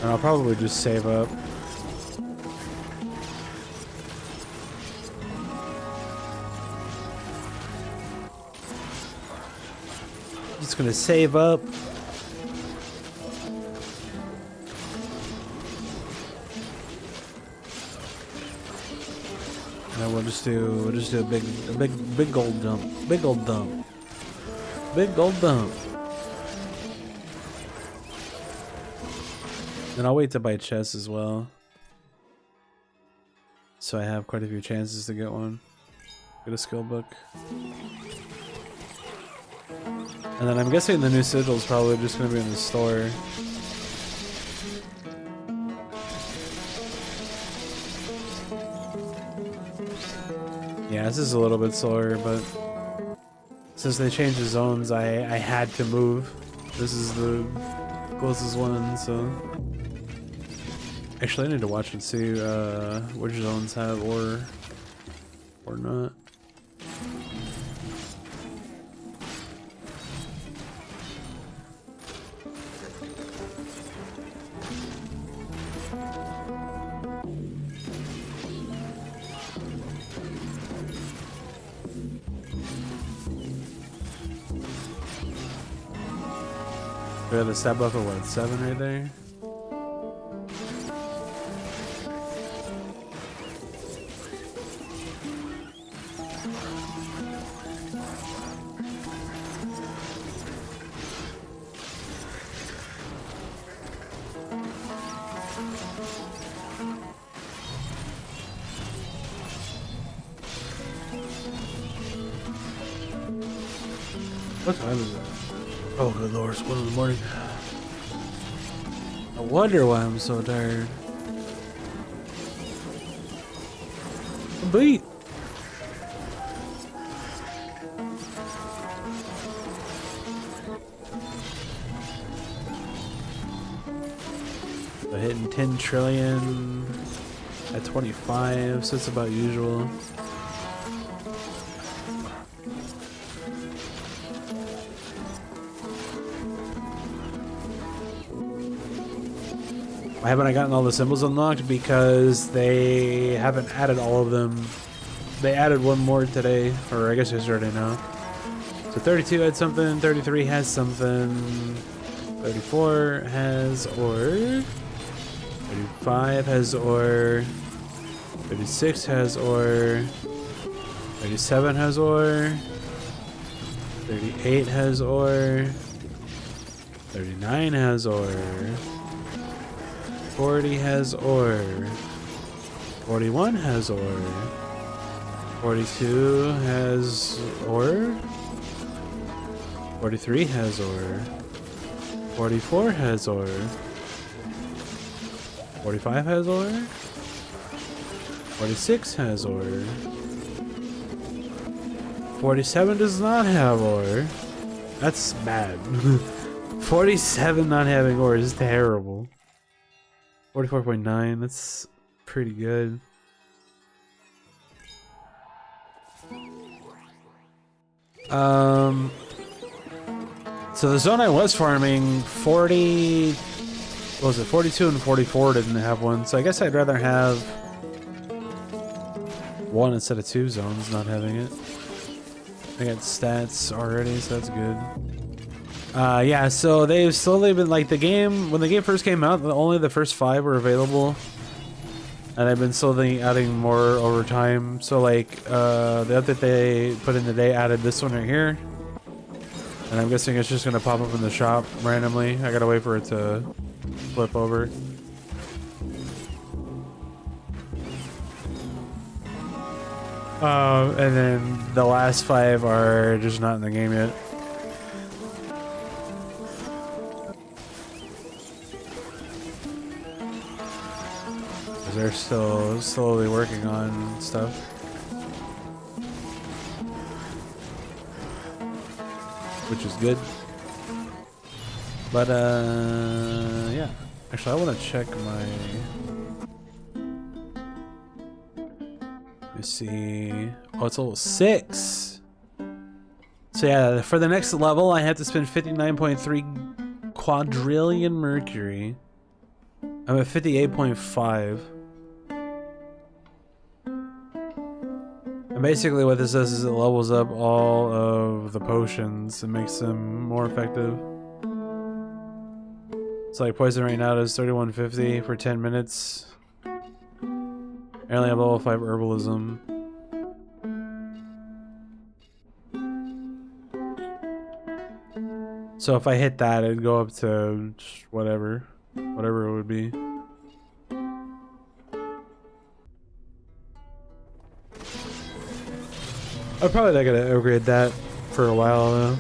And I'll probably just save up. Just gonna save up. And then we'll just do a big gold dump. Big gold dump. Big gold dump. And I'll wait to buy chests as well. So I have quite a few chances to get one. Get a skill book. And then I'm guessing the new sigil is probably just going to be in the store. Yeah, this is a little bit slower, but since they changed the zones, I had to move. This is the closest one, so... Actually, I need to watch and see which zones have ore or not. We have the stat buff of what, 7 right there? What time is it? Oh, good lord, it's 1 in the morning. I wonder why I'm so tired. I'm beat. We're hitting 10 trillion at 25, so it's about usual. Why haven't I gotten all the symbols unlocked? Because they haven't added all of them. They added one more today, or I guess yesterday now. So 32 had something, 33 has something, 34 has ore, 35 has ore, 36 has ore, 37 has ore, 38 has ore, 39 has ore, 40 has ore, 41 has ore, 42 has ore, 43 has ore, 44 has ore, 45 has ore, 46 has ore, 47 does not have ore. That's bad. 47 not having ore is terrible. 44.9, that's pretty good. So the zone I was farming, 40, what was it, 42 and 44 didn't have one, so I guess I'd rather have one instead of 2 zones not having it. I got stats already, so that's good. Yeah, so they've slowly been, like, the game, when the game first came out, only the first 5 were available. And I've been slowly adding more over time. So, like, the update they put in today added this one right here. And I'm guessing it's just going to pop up in the shop randomly. I gotta wait for it to flip over. And then the last 5 are just not in the game yet. They're still slowly working on stuff. Which is good. But, yeah. Actually, I want to check my... Let me see... Oh, it's level 6! So yeah, for the next level, I have to spend 59.3 quadrillion Mercury. I'm at 58.5. And basically what this does is it levels up all of the potions and makes them more effective. So like poison right now does 3150 for 10 minutes. I only have level 5 herbalism. So if I hit that, it'd go up to whatever whatever it would be. I'm probably not gonna upgrade that for a while though.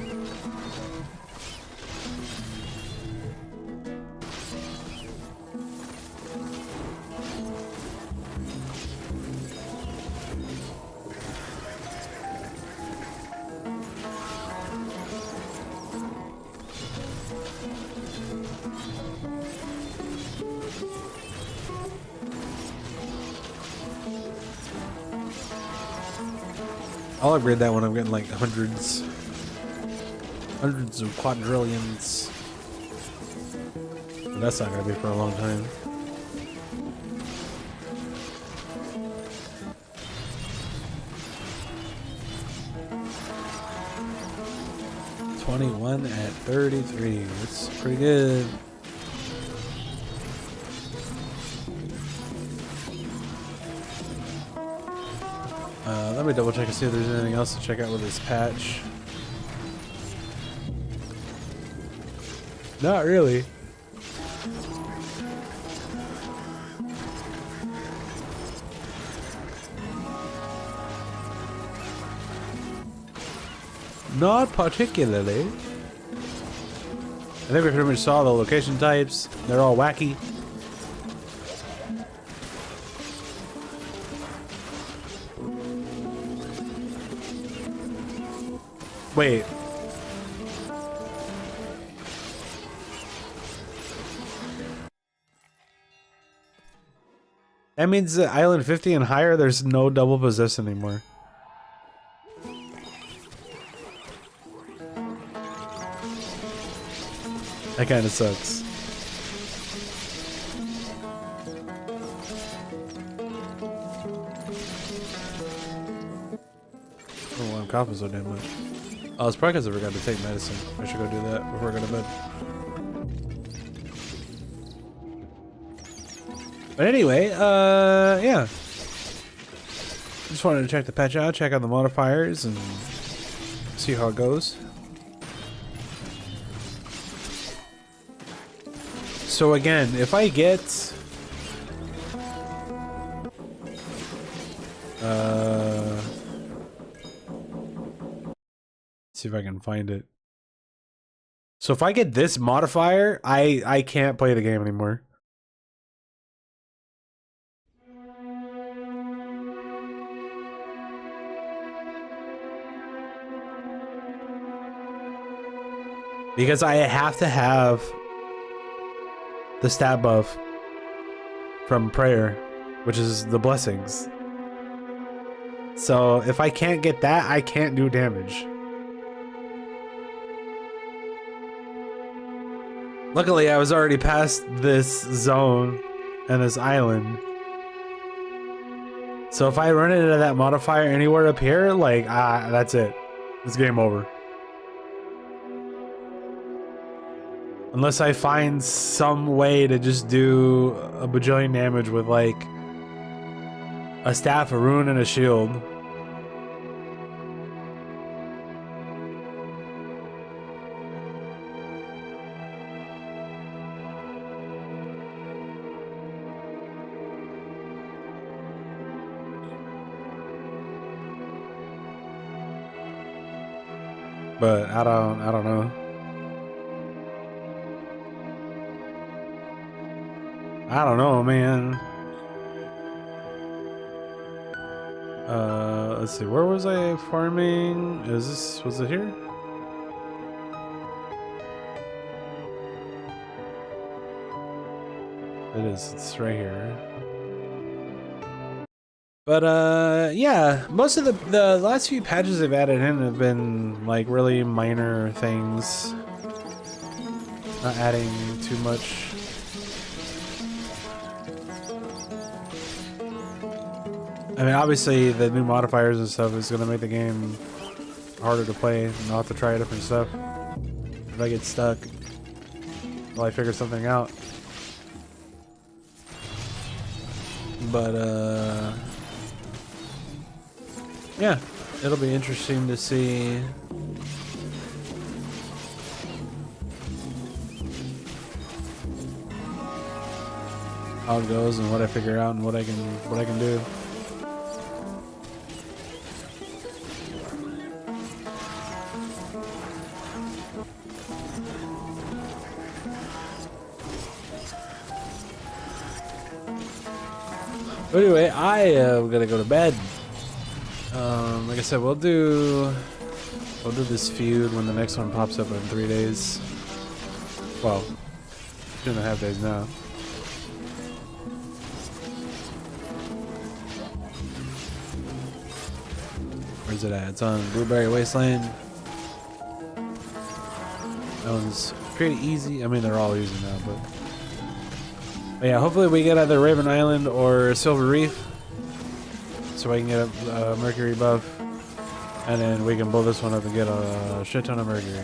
I'll upgrade that when I'm getting like hundreds of quadrillions. But that's not gonna be for a long time. $21 at 33. That's pretty good. Let me double check and see if there's anything else to check out with this patch. Not really. Not particularly. I think we pretty much saw the location types. They're all wacky. Wait. That means that Island 50 and higher, there's no double possess anymore. That kind of sucks. Oh, I'm coughing so damn much. Oh, it's probably because I forgot to take medicine. I should go do that before I go to bed. But anyway, yeah. Just wanted to check the patch out, check out the modifiers, and see how it goes. So again, if I get... see if I can find it. So if I get this modifier, I can't play the game anymore. Because I have to have the stat buff from prayer, which is the blessings. So if I can't get that, I can't do damage. Luckily, I was already past this zone and this island. So if I run into that modifier anywhere up here, like, that's it. It's game over. Unless I find some way to just do a bajillion damage with, like, a staff, a rune, and a shield. But I don't know. I don't know, man. Let's see, where was I farming? Was it here? It is, it's right here. But yeah, most of the last few patches they've added in have been like really minor things. Not adding too much. I mean, obviously the new modifiers and stuff is gonna make the game harder to play, and I'll have to try different stuff if I get stuck while I figure something out. But yeah, it'll be interesting to see. how it goes and what I figure out and what I can do. But anyway, I am gonna go to bed. Like I said, we'll do this feud when the next one pops up in 3 days. Well, 2.5 days now. Where's it at? It's on Blueberry Wasteland. That one's pretty easy. I mean, they're all easy now, but yeah, hopefully we get either Raven Island or Silver Reef, so I can get a Mercury buff, and then we can blow this one up and get a shit ton of Mercury,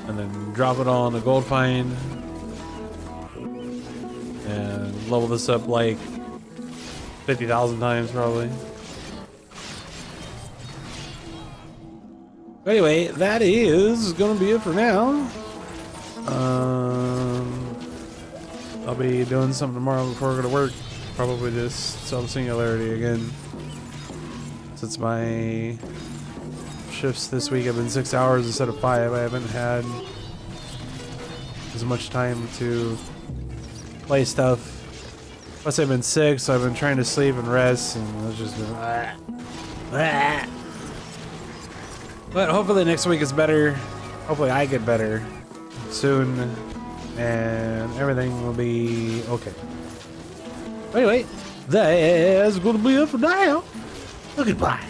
and then drop it all on the gold find, and level this up like 50,000 times probably. But anyway, that is gonna be it for now. I'll be doing something tomorrow before I go to work. Probably just self-singularity again. Since my shifts this week have been 6 hours instead of 5, I haven't had as much time to play stuff. Plus I've been sick, so I've been trying to sleep and rest, and it's just been But hopefully next week is better. Hopefully I get better soon, and everything will be okay. Anyway, that's gonna be it for now. Goodbye.